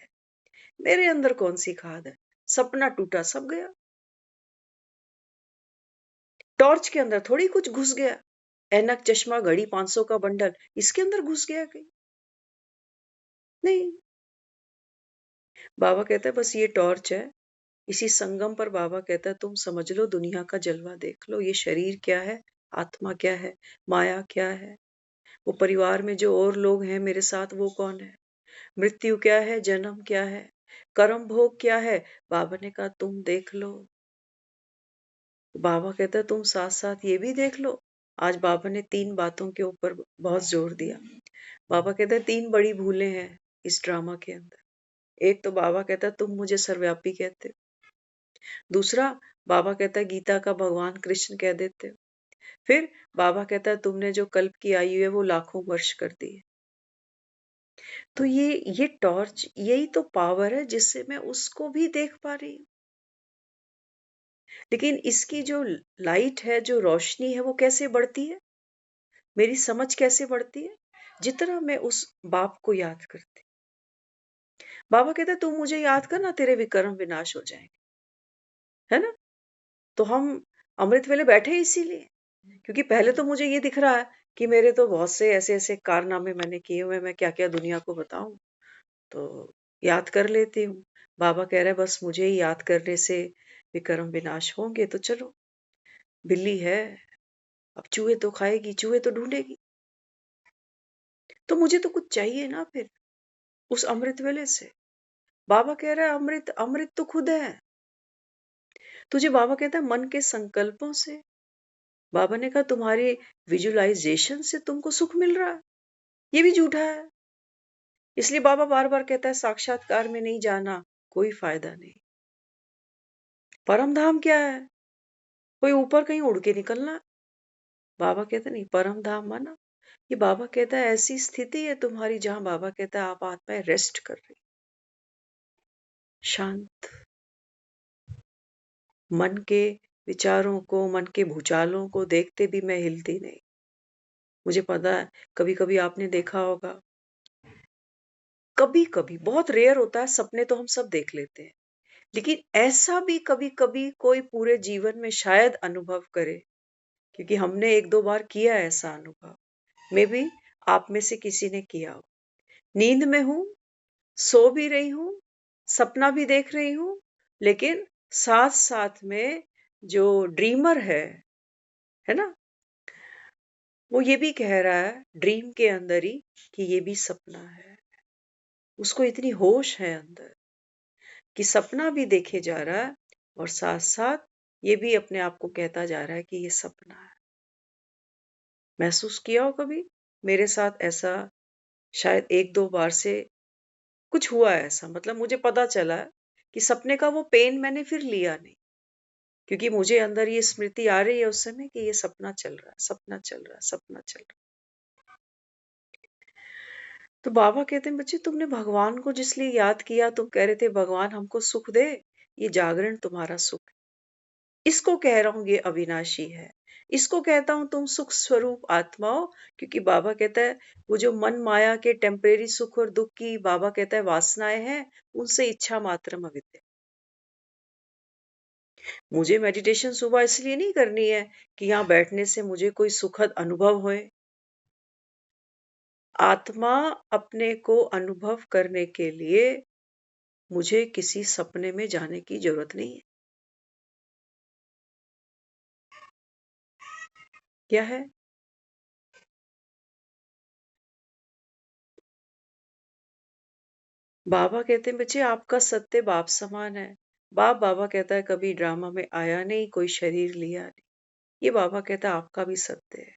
मेरे अंदर कौन सी खाद है? सपना टूटा सब गया। टॉर्च के अंदर थोड़ी कुछ घुस गया, ऐनक चश्मा घड़ी 500 का बंडल इसके अंदर घुस गया कहीं? नहीं। बाबा कहता है बस ये टॉर्च है, इसी संगम पर बाबा कहता है तुम समझ लो, दुनिया का जलवा देख लो, ये शरीर क्या है, आत्मा क्या है, माया क्या है, वो परिवार में जो और लोग हैं मेरे साथ वो कौन है, मृत्यु क्या है, जन्म क्या है, कर्म भोग क्या है। बाबा ने कहा तुम देख लो। बाबा कहता है तुम साथ साथ ये भी देख लो। आज बाबा ने 3 बातों के ऊपर बहुत जोर दिया। बाबा कहता है 3 बड़ी भूलें हैं इस ड्रामा के अंदर। एक तो बाबा कहता है तुम मुझे सर्वव्यापी कहते हो। दूसरा, बाबा कहता है गीता का भगवान कृष्ण कह देते हो। फिर बाबा कहता है तुमने जो कल्प की आयु है वो लाखों वर्ष कर दी है। तो ये टॉर्च, यही तो पावर है जिससे मैं उसको भी देख पा रही हूँ। लेकिन इसकी जो लाइट है, जो रोशनी है, वो कैसे बढ़ती है? मेरी समझ कैसे बढ़ती है? जितना मैं उस बाप को याद करती। बाबा कहता है तू मुझे याद कर ना, तेरे विकर्म विनाश हो जाएंगे, है ना? तो हम अमृत वेले बैठे हैं इसीलिए, क्योंकि पहले तो मुझे ये दिख रहा है कि मेरे तो बहुत से ऐसे ऐसे कारनामे मैंने किए हुए हैं, मैं क्या क्या दुनिया को बताऊं। तो याद कर लेती हूँ। बाबा कह रहे हैं बस मुझे ही याद करने से विकर्म विनाश होंगे। तो चलो, बिल्ली है, अब चूहे तो खाएगी, चूहे तो ढूंढेगी। तो मुझे तो कुछ चाहिए ना फिर उस अमृत वेले से। बाबा कह रहा है अमृत, अमृत तो खुद है तुझे। बाबा कहता है मन के संकल्पों से। बाबा ने कहा तुम्हारे विजुअलाइजेशन से तुमको सुख मिल रहा है, ये भी झूठा है। इसलिए बाबा बार बार कहता है साक्षात्कार में नहीं जाना, कोई फायदा नहीं। परम धाम क्या है? कोई ऊपर कहीं उड़ के निकलना। बाबा कहता नहीं, परम धाम माना, ये बाबा कहता है ऐसी स्थिति है तुम्हारी जहां बाबा कहता है आप आत्माएं रेस्ट कर रही, शांत। मन के विचारों को, मन के भूचालों को देखते भी मैं हिलती नहीं। मुझे पता है, कभी कभी आपने देखा होगा, कभी कभी बहुत रेयर होता है, सपने तो हम सब देख लेते हैं, लेकिन ऐसा भी कभी कभी कोई पूरे जीवन में शायद अनुभव करे, क्योंकि हमने एक दो बार किया है ऐसा अनुभव। मे बी आप में से किसी ने किया हो। नींद में हूं, सो भी रही हूं, सपना भी देख रही हूं, लेकिन साथ साथ में जो ड्रीमर है ना, वो ये भी कह रहा है ड्रीम के अंदर ही कि ये भी सपना है। उसको इतनी होश है अंदर कि सपना भी देखे जा रहा है और साथ साथ ये भी अपने आप को कहता जा रहा है कि ये सपना है। महसूस किया हो कभी? मेरे साथ ऐसा शायद एक दो बार से कुछ हुआ है ऐसा, मतलब मुझे पता चला कि सपने का वो पेन मैंने फिर लिया नहीं, क्योंकि मुझे अंदर ये स्मृति आ रही है उस समय कि ये सपना चल रहा है, सपना चल रहा है, सपना चल रहा है। तो बाबा कहते हैं बच्चे तुमने भगवान को जिसलिए याद किया, तुम कह रहे थे भगवान हमको सुख दे, ये जागरण तुम्हारा सुख है। इसको कह रहा हूं ये अविनाशी है। इसको कहता हूं तुम सुख स्वरूप आत्मा हो, क्योंकि बाबा कहता है वो जो मन माया के टेम्परेरी सुख और दुख की बाबा कहता है वासनाएं हैं, उनसे इच्छा मात्र अविद्या। मुझे मेडिटेशन सुबह इसलिए नहीं करनी है कि यहाँ बैठने से मुझे कोई सुखद अनुभव होए। आत्मा अपने को अनुभव करने के लिए मुझे किसी सपने में जाने की जरूरत नहीं है। क्या है? बाबा कहते हैं बच्चे आपका सत्य बाप समान है। बाबा कहता है कभी ड्रामा में आया नहीं, कोई शरीर लिया नहीं। ये बाबा कहता है आपका भी सत्य है।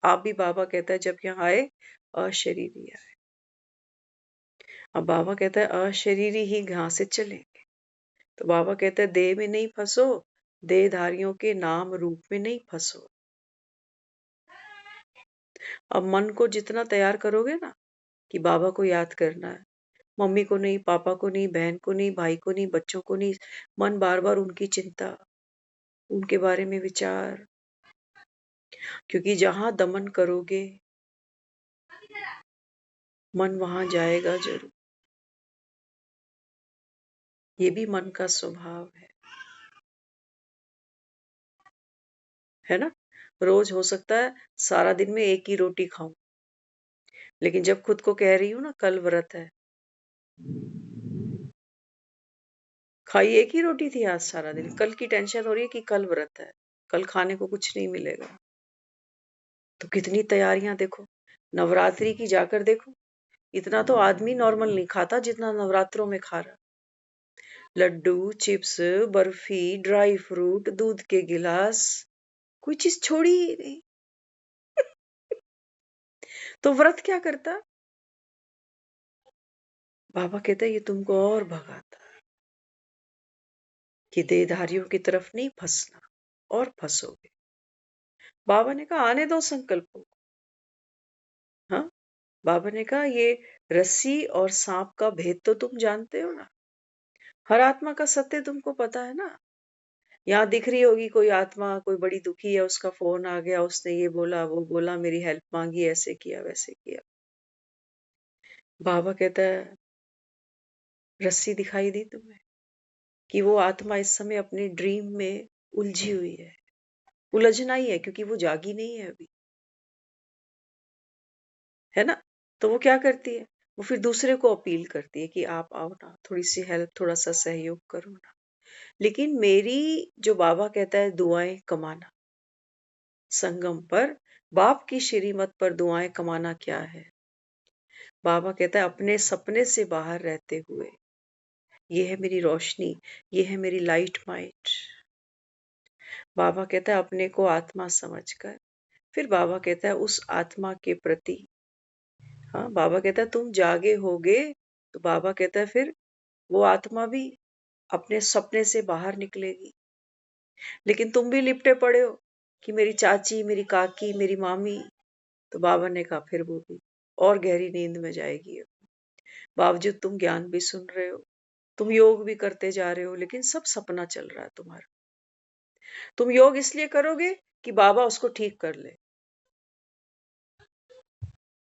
आप भी, बाबा कहता है जब यहाँ आए अशरीरी आए। अब बाबा कहता है अशरीरी ही यहाँ से चलेंगे। तो बाबा कहता है देह में नहीं फंसो, देहधारियों के नाम रूप में नहीं फंसो। अब मन को जितना तैयार करोगे ना कि बाबा को याद करना है, मम्मी को नहीं, पापा को नहीं, बहन को नहीं, भाई को नहीं, बच्चों को नहीं, मन बार बार उनकी चिंता, उनके बारे में विचार, क्योंकि जहां दमन करोगे मन वहां जाएगा जरूर। ये भी मन का स्वभाव है ना। रोज हो सकता है सारा दिन में एक ही रोटी खाऊं, लेकिन जब खुद को कह रही हूं ना कल व्रत है, खाई एक ही रोटी थी आज सारा दिन, कल की टेंशन हो रही है कि कल व्रत है, कल खाने को कुछ नहीं मिलेगा। तो कितनी तैयारियां देखो, नवरात्रि की जाकर देखो, इतना तो आदमी नॉर्मल नहीं खाता जितना नवरात्रों में खा रहा। Laddu, chips, barfi, dry fruit, दूध के गिलास, कोई चीज छोड़ी ही नहीं। तो व्रत क्या करता? बाबा कहते ये तुमको और भगाता कि देहधारियों की तरफ नहीं फंसना, और फंसोगे। बाबा ने कहा आने दो संकल्पों को। हाँ, बाबा ने कहा ये रस्सी और सांप का भेद तो तुम जानते हो ना, हर आत्मा का सत्य तुमको पता है ना। यहाँ दिख रही होगी कोई आत्मा, कोई बड़ी दुखी है, उसका फोन आ गया, उसने ये बोला वो बोला, मेरी हेल्प मांगी, ऐसे किया वैसे किया। बाबा कहता है रस्सी दिखाई दी तुम्हें कि वो आत्मा इस समय अपने ड्रीम में उलझी हुई है, उलझना ही है क्योंकि वो जागी नहीं है अभी, है ना। तो वो क्या करती है, वो फिर दूसरे को अपील करती है कि आप आओ ना, थोड़ी सी हेल्प, थोड़ा सा सहयोग करो ना। लेकिन मेरी, जो बाबा कहता है दुआएं कमाना, संगम पर बाप की श्रीमत पर दुआएं कमाना क्या है? बाबा कहता है अपने सपने से बाहर रहते हुए, ये है मेरी रोशनी, ये है मेरी लाइट माइट। बाबा कहता है अपने को आत्मा समझकर, फिर बाबा कहता है उस आत्मा के प्रति, हाँ, बाबा कहता है तुम जागे होगे, तो बाबा कहता है फिर वो आत्मा भी अपने सपने से बाहर निकलेगी। लेकिन तुम भी लिपटे पड़े हो कि मेरी चाची, मेरी काकी, मेरी मामी, तो बाबा ने कहा फिर वो भी और गहरी नींद में जाएगी। बावजूद तुम ज्ञान भी सुन रहे हो, तुम योग भी करते जा रहे हो, लेकिन सब सपना चल रहा है तुम्हारा। तुम योग इसलिए करोगे कि बाबा उसको ठीक कर ले।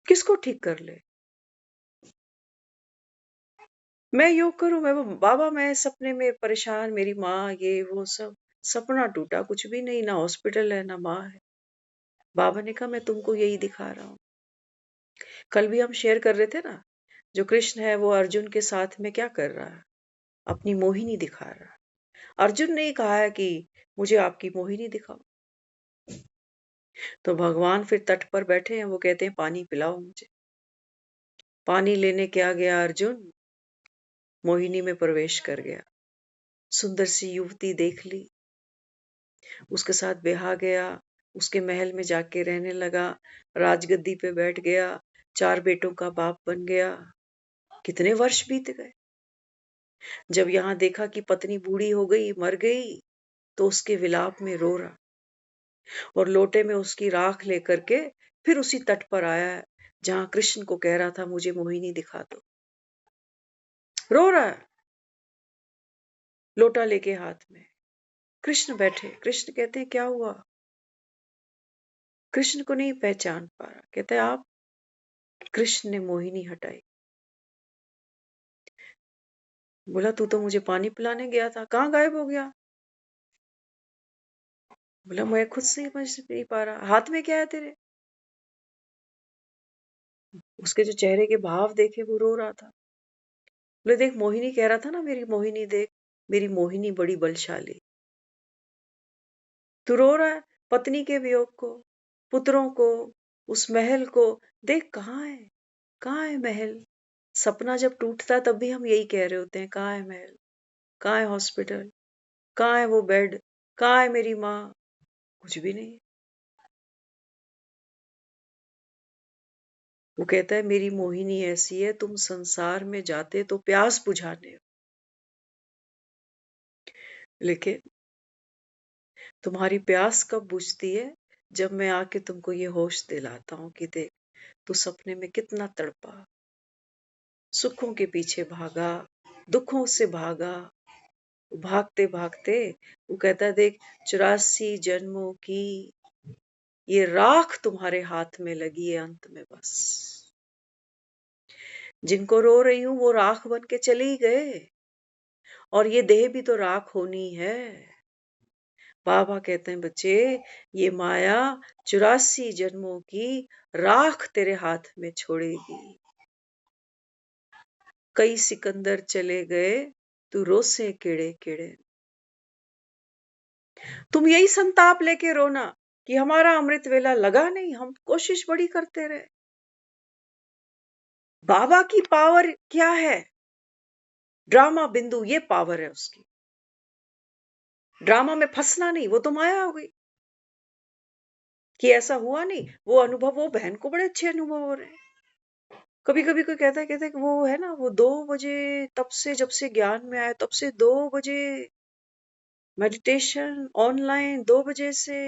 किसको ठीक कर ले? मैं योग करूं, मैं वो बाबा, मैं सपने में परेशान, मेरी माँ, ये वो सब सपना टूटा, कुछ भी नहीं, ना हॉस्पिटल है ना माँ है। बाबा ने कहा मैं तुमको यही दिखा रहा हूँ। कल भी हम शेयर कर रहे थे ना, जो कृष्ण है वो अर्जुन के साथ में क्या कर रहा है, अपनी मोहिनी दिखा रहा है। अर्जुन ने ही कहा है कि मुझे आपकी मोहिनी दिखाओ। तो भगवान फिर तट पर बैठे हैं, वो कहते हैं पानी पिलाओ मुझे। पानी लेने क्या गया अर्जुन, मोहिनी में प्रवेश कर गया, सुंदर सी युवती देख ली, उसके साथ ब्याह गया, उसके महल में जाके रहने लगा, राजगद्दी पे बैठ गया, 4 बेटों का बाप बन गया। कितने वर्ष बीत गए। जब यहाँ देखा कि पत्नी बूढ़ी हो गई, मर गई, तो उसके विलाप में रो रहा, और लोटे में उसकी राख लेकर के फिर उसी तट पर आया है जहां कृष्ण को कह रहा था मुझे मोहिनी दिखा दो। रो रहा है, लोटा लेके हाथ में। कृष्ण बैठे, कृष्ण कहते हैं क्या हुआ? कृष्ण को नहीं पहचान पा रहा, कहते हैं आप? कृष्ण ने मोहिनी हटाई। बोला तू तो मुझे पानी पिलाने गया था, कहाँ गायब हो गया? बोला मैं खुद से ही समझ नहीं पा रहा, हाथ में क्या है तेरे? उसके जो चेहरे के भाव देखे, वो रो रहा था। बोले देख, मोहिनी कह रहा था ना, मेरी मोहिनी देख, मेरी मोहिनी बड़ी बलशाली। तू रो रहा है पत्नी के वियोग को, पुत्रों को, उस महल को। देख कहाँ है, कहाँ है महल? सपना जब टूटता है तब भी हम यही कह रहे होते हैं, कहाँ है महल, कहाँ है हॉस्पिटल, कहाँ है वो बेड, कहाँ है मेरी माँ? कुछ भी नहीं। वो कहता है मेरी मोहिनी ऐसी है, तुम संसार में जाते तो प्यास बुझाने हो, लेकिन तुम्हारी प्यास कब बुझती है? जब मैं आके तुमको ये होश दिलाता हूँ कि देख, तू सपने में कितना तड़पा, सुखों के पीछे भागा, दुखों से भागा, भागते भागते वो कहता है देख, 84 जन्मों की ये राख तुम्हारे हाथ में लगी है अंत में बस। जिनको रो रही हूं वो राख बन के चले ही गए, और ये देह भी तो राख होनी है। बाबा कहते हैं बच्चे, ये माया 84 जन्मों की राख तेरे हाथ में छोड़ेगी। कई सिकंदर चले गए, तू रोसे केड़े केड़े। तुम यही संताप लेके रोना कि हमारा अमृत वेला लगा नहीं, हम कोशिश बड़ी करते रहे। बाबा की पावर क्या है? ड्रामा बिंदु, ये पावर है उसकी। ड्रामा में फंसना नहीं, वो तो माया हो गई कि ऐसा हुआ नहीं। वो अनुभव, वो बहन को बड़े अच्छे अनुभव हो रहे हैं। कभी कभी कोई कहता है कि वो है ना, वो 2 बजे, तब से जब से ज्ञान में आया तब से 2 बजे मेडिटेशन ऑनलाइन, 2 बजे से।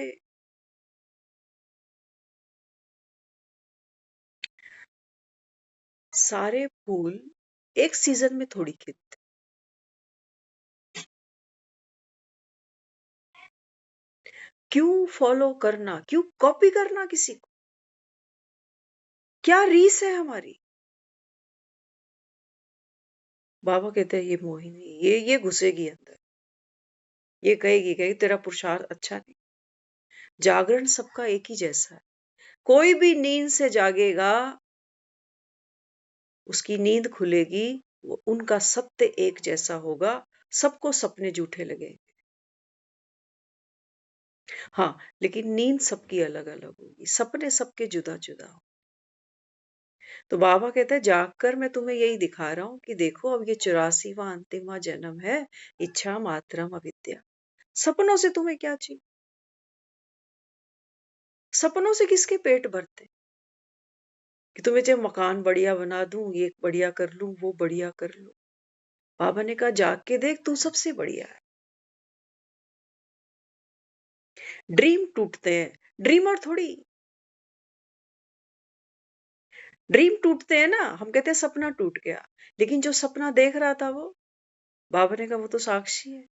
सारे फूल एक सीजन में थोड़ी खिलते। क्यों फॉलो करना, क्यों कॉपी करना किसी को? क्या रीस है हमारी? बाबा कहते हैं ये मोहिनी, ये घुसेगी अंदर, ये कहेगी तेरा पुरुषार्थ अच्छा नहीं। जागरण सबका एक ही जैसा है। कोई भी नींद से जागेगा, उसकी नींद खुलेगी, उनका सत्य एक जैसा होगा। सबको सपने झूठे लगेंगे। हाँ, लेकिन नींद सबकी अलग अलग होगी, सपने सबके जुदा जुदा हो। तो बाबा कहते हैं जागकर मैं तुम्हें यही दिखा रहा हूं कि देखो, अब ये 84वां अंतिमवां जन्म है। इच्छा मात्रम अविद्या। सपनों से तुम्हें क्या चाहिए? सपनों से किसके पेट भरते? कि तुम्हें चाहे मकान बढ़िया बना दूं, ये बढ़िया कर लूं, वो बढ़िया कर लूं। बाबा ने कहा जाग के देख, तू सबसे बढ़िया है। ड्रीम टूटते हैं, ड्रीमर थोड़ी। ड्रीम टूटते हैं ना, हम कहते हैं सपना टूट गया, लेकिन जो सपना देख रहा था वो, बाबा ने कहा वो तो साक्षी है।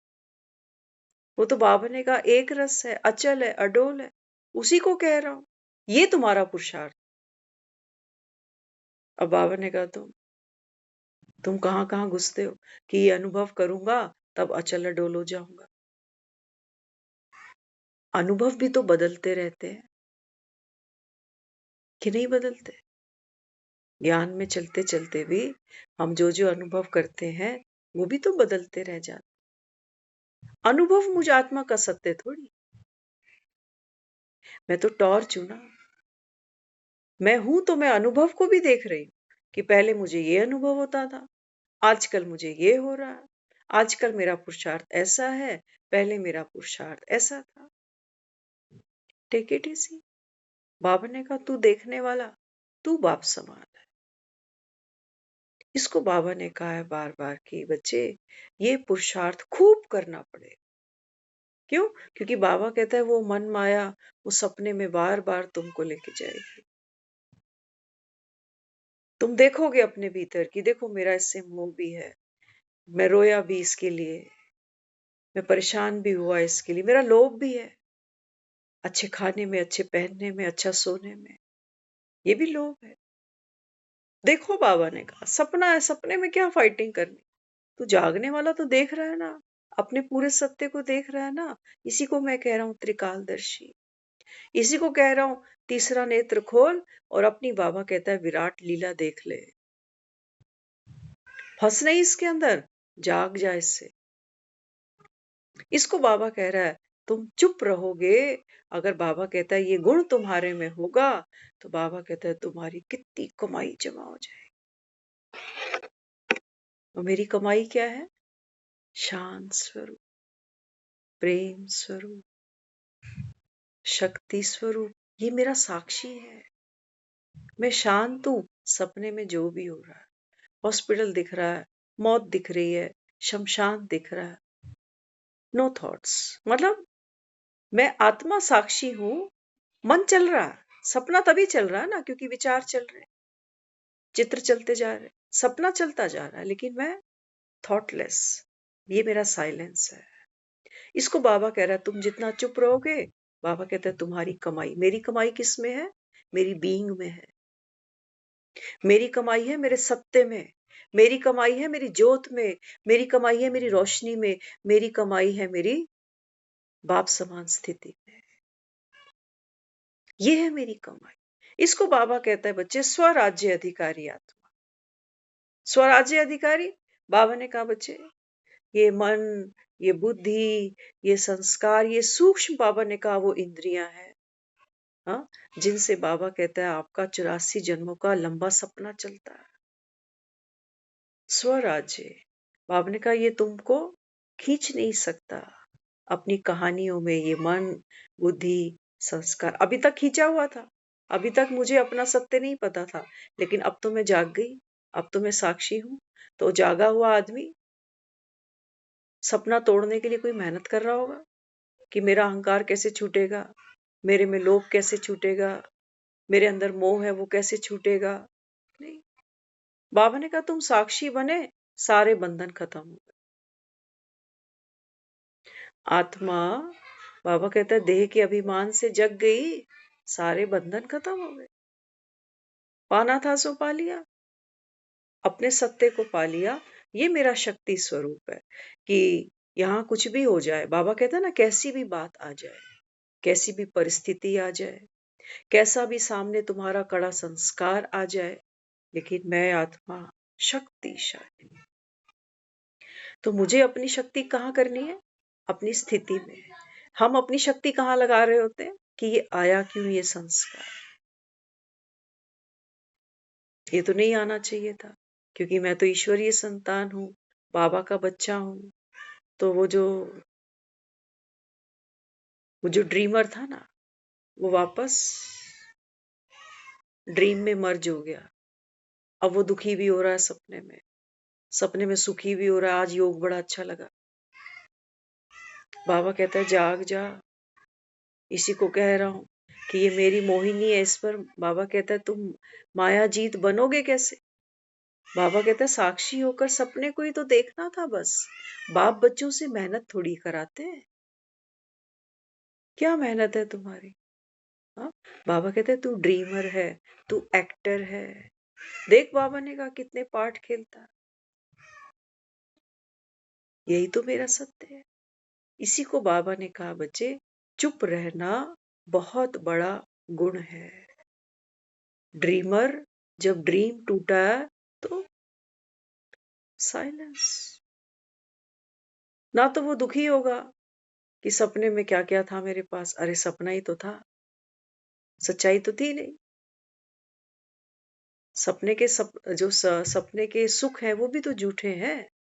वो तो बाबा ने कहा एक रस है, अचल है, अडोल है। उसी को कह रहा हूं, ये तुम्हारा पुरुषार्थ। अब बाबा ने कहा तुम कहां कहां घुसते हो कि ये अनुभव करूंगा तब अचल अडोल हो जाऊंगा। अनुभव भी तो बदलते रहते हैं कि नहीं बदलते? ज्ञान में चलते चलते भी हम जो जो अनुभव करते हैं वो भी तो बदलते रह जाते। अनुभव मुझ आत्मा का सत्य थोड़ी। मैं तो टॉर्च हूं ना। मैं हूं तो मैं अनुभव को भी देख रही हूं कि पहले मुझे ये अनुभव होता था, आजकल मुझे ये हो रहा है। आजकल मेरा पुरुषार्थ ऐसा है, पहले मेरा पुरुषार्थ ऐसा था। Take it easy. बाबा ने कहा तू देखने वाला, तू बाप समान है। इसको बाबा ने कहा है बार बार कि बच्चे, ये पुरुषार्थ खूब करना पड़ेगा। क्यों? क्योंकि बाबा कहता है वो मन माया, वो सपने में बार बार तुमको लेके जाएगी। तुम देखोगे अपने भीतर कि देखो मेरा इससे मोह भी है, मैं रोया भी इसके लिए, मैं परेशान भी हुआ इसके लिए, मेरा लोभ भी है, अच्छे खाने में, अच्छे पहनने में, अच्छा सोने में, ये भी लोभ है। देखो बाबा ने कहा सपना है, सपने में क्या फाइटिंग करनी। तू जागने वाला तो देख रहा है ना, अपने पूरे सत्य को देख रहा है ना। इसी को मैं कह रहा हूं त्रिकालदर्शी। इसी को कह रहा हूं तीसरा नेत्र खोल और अपनी, बाबा कहता है विराट लीला देख ले। फंस नहीं इसके अंदर, जाग जा इससे। इसको बाबा कह रहा है तुम चुप रहोगे। अगर बाबा कहता है ये गुण तुम्हारे में होगा, तो बाबा कहता है तुम्हारी कितनी कमाई जमा हो जाए। और मेरी कमाई क्या है? शांत स्वरूप, प्रेम स्वरूप, शक्ति स्वरूप। ये मेरा साक्षी है। मैं शांत हूं। सपने में जो भी हो रहा है, हॉस्पिटल दिख रहा है, मौत दिख रही है, शमशान दिख रहा है, नो थॉट्स। मतलब मैं आत्मा साक्षी हूं। मन चल रहा है, सपना तभी चल रहा है ना क्योंकि विचार चल रहे हैं, चित्र चलते जा रहे हैं, सपना चलता जा रहा है, लेकिन मैं थॉटलेस। ये मेरा साइलेंस है। इसको बाबा कह रहा है तुम जितना चुप रहोगे, बाबा कहता है तुम्हारी कमाई। मेरी कमाई किस में है? मेरी बीइंग में है। मेरी कमाई है मेरे सत्य में। मेरी कमाई है मेरी ज्योत में। मेरी कमाई है मेरी रोशनी में। मेरी कमाई है मेरी बाप समान स्थिति में। ये है मेरी कमाई। इसको बाबा कहता है बच्चे स्वराज्य अधिकारी आत्मा। स्वराज्य अधिकारी। बाबा ने कहा बच्चे ये मन, ये बुद्धि, ये संस्कार, ये सूक्ष्म बाबा ने कहा वो इंद्रियां हैं, हाँ, जिनसे बाबा कहता है आपका 84 जन्मों का लंबा सपना चलता है। स्वराज्य, बाबा ने कहा ये तुमको खींच नहीं सकता अपनी कहानियों में, ये मन, बुद्धि, संस्कार अभी तक खींचा हुआ था। अभी तक मुझे अपना सत्य नहीं पता था, लेकिन अब तो मैं जाग गई, अब तो मैं साक्षी हूँ। तो जागा हुआ आदमी सपना तोड़ने के लिए कोई मेहनत कर रहा होगा कि मेरा अहंकार कैसे छूटेगा, मेरे में लोभ कैसे छूटेगा, मेरे अंदर मोह है वो कैसे छूटेगा। नहीं, बाबा ने कहा तुम साक्षी बने, सारे बंधन खत्म हो गए। आत्मा, बाबा कहता है देह के अभिमान से जग गई, सारे बंधन खत्म हो गए। पाना था सो पा लिया, अपने सत्य को पा लिया। ये मेरा शक्ति स्वरूप है कि यहाँ कुछ भी हो जाए, बाबा कहता है ना, कैसी भी बात आ जाए, कैसी भी परिस्थिति आ जाए, कैसा भी सामने तुम्हारा कड़ा संस्कार आ जाए, लेकिन मैं आत्मा शक्तिशाली। तो मुझे अपनी शक्ति कहाँ करनी है? अपनी स्थिति में। हम अपनी शक्ति कहाँ लगा रहे होते हैं कि ये आया क्यों ये संस्कार, ये तो नहीं आना चाहिए था, क्योंकि मैं तो ईश्वरीय संतान हूँ, बाबा का बच्चा हूँ। तो वो जो ड्रीमर था ना, वो वापस ड्रीम में मर्ज हो गया। अब वो दुखी भी हो रहा है सपने में, सपने में सुखी भी हो रहा है। आज योग बड़ा अच्छा लगा। बाबा कहता है जाग जा, इसी को कह रहा हूं कि ये मेरी मोहिनी है। इस पर बाबा कहता है तुम माया जीत बनोगे कैसे? बाबा कहता है साक्षी होकर सपने को ही तो देखना था बस। बाप बच्चों से मेहनत थोड़ी कराते हैं। क्या मेहनत है तुम्हारी? हाँ, बाबा कहते हैं तू ड्रीमर है, तू एक्टर है। देख बाबा ने कहा कितने पार्ट खेलता है। यही तो मेरा सत्य है। इसी को बाबा ने कहा बच्चे, चुप रहना बहुत बड़ा गुण है। ड्रीमर जब ड्रीम टूटा तो साइलेंस। ना तो वो दुखी होगा कि सपने में क्या क्या था मेरे पास, अरे सपना ही तो था, सच्चाई तो थी नहीं। सपने के सपने के सुख है वो भी तो झूठे हैं,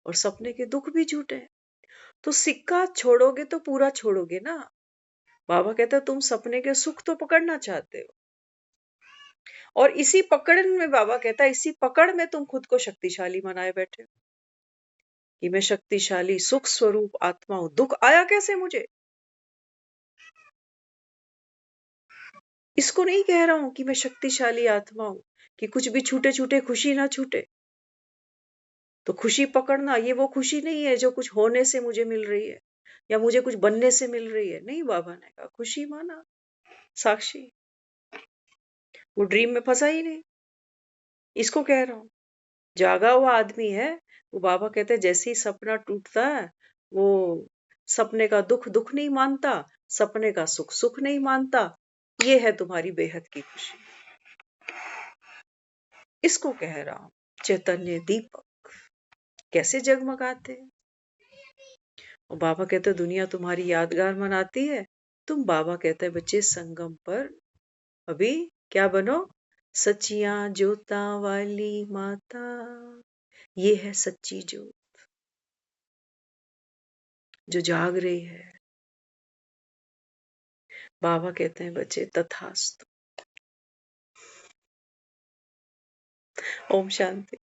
और सपने के दुख भी झूठे हैं। तो सिक्का छोड़ोगे तो पूरा छोड़ोगे ना। बाबा कहता है तुम सपने के सुख तो पकड़ना चाहते हो, और इसी पकड़ में बाबा कहता है इसी पकड़ में तुम खुद को शक्तिशाली बनाए बैठे हो कि मैं शक्तिशाली सुख स्वरूप आत्मा हूं। दुख आया कैसे मुझे? इसको नहीं कह रहा हूं कि मैं शक्तिशाली आत्मा हूं कि कुछ भी छूटे छूटे खुशी ना छूटे। तो खुशी पकड़ना ये वो खुशी नहीं है जो कुछ होने से मुझे मिल रही है या मुझे कुछ बनने से मिल रही है। नहीं, बाबा ने कहा खुशी माना साक्षी, वो ड्रीम में फंसा ही नहीं। इसको कह रहा हूं, जागा हुआ आदमी है। वो बाबा कहते हैं जैसे ही सपना टूटता है, वो सपने का दुख दुख नहीं मानता, सपने का सुख सुख नहीं मानता। ये है तुम्हारी बेहद की खुशी। इसको कह रहा हूं, चैतन्य दीपक कैसे जगमगाते हैं। और बाबा कहते हैं दुनिया तुम्हारी यादगार मनाती है। तुम, बाबा कहते हैं बच्चे, संगम पर अभी क्या बनो? सच्चियां जोता वाली माता। ये है सच्ची जोत जो जाग रही है। बाबा कहते हैं बच्चे तथास्तु। ओम शांति।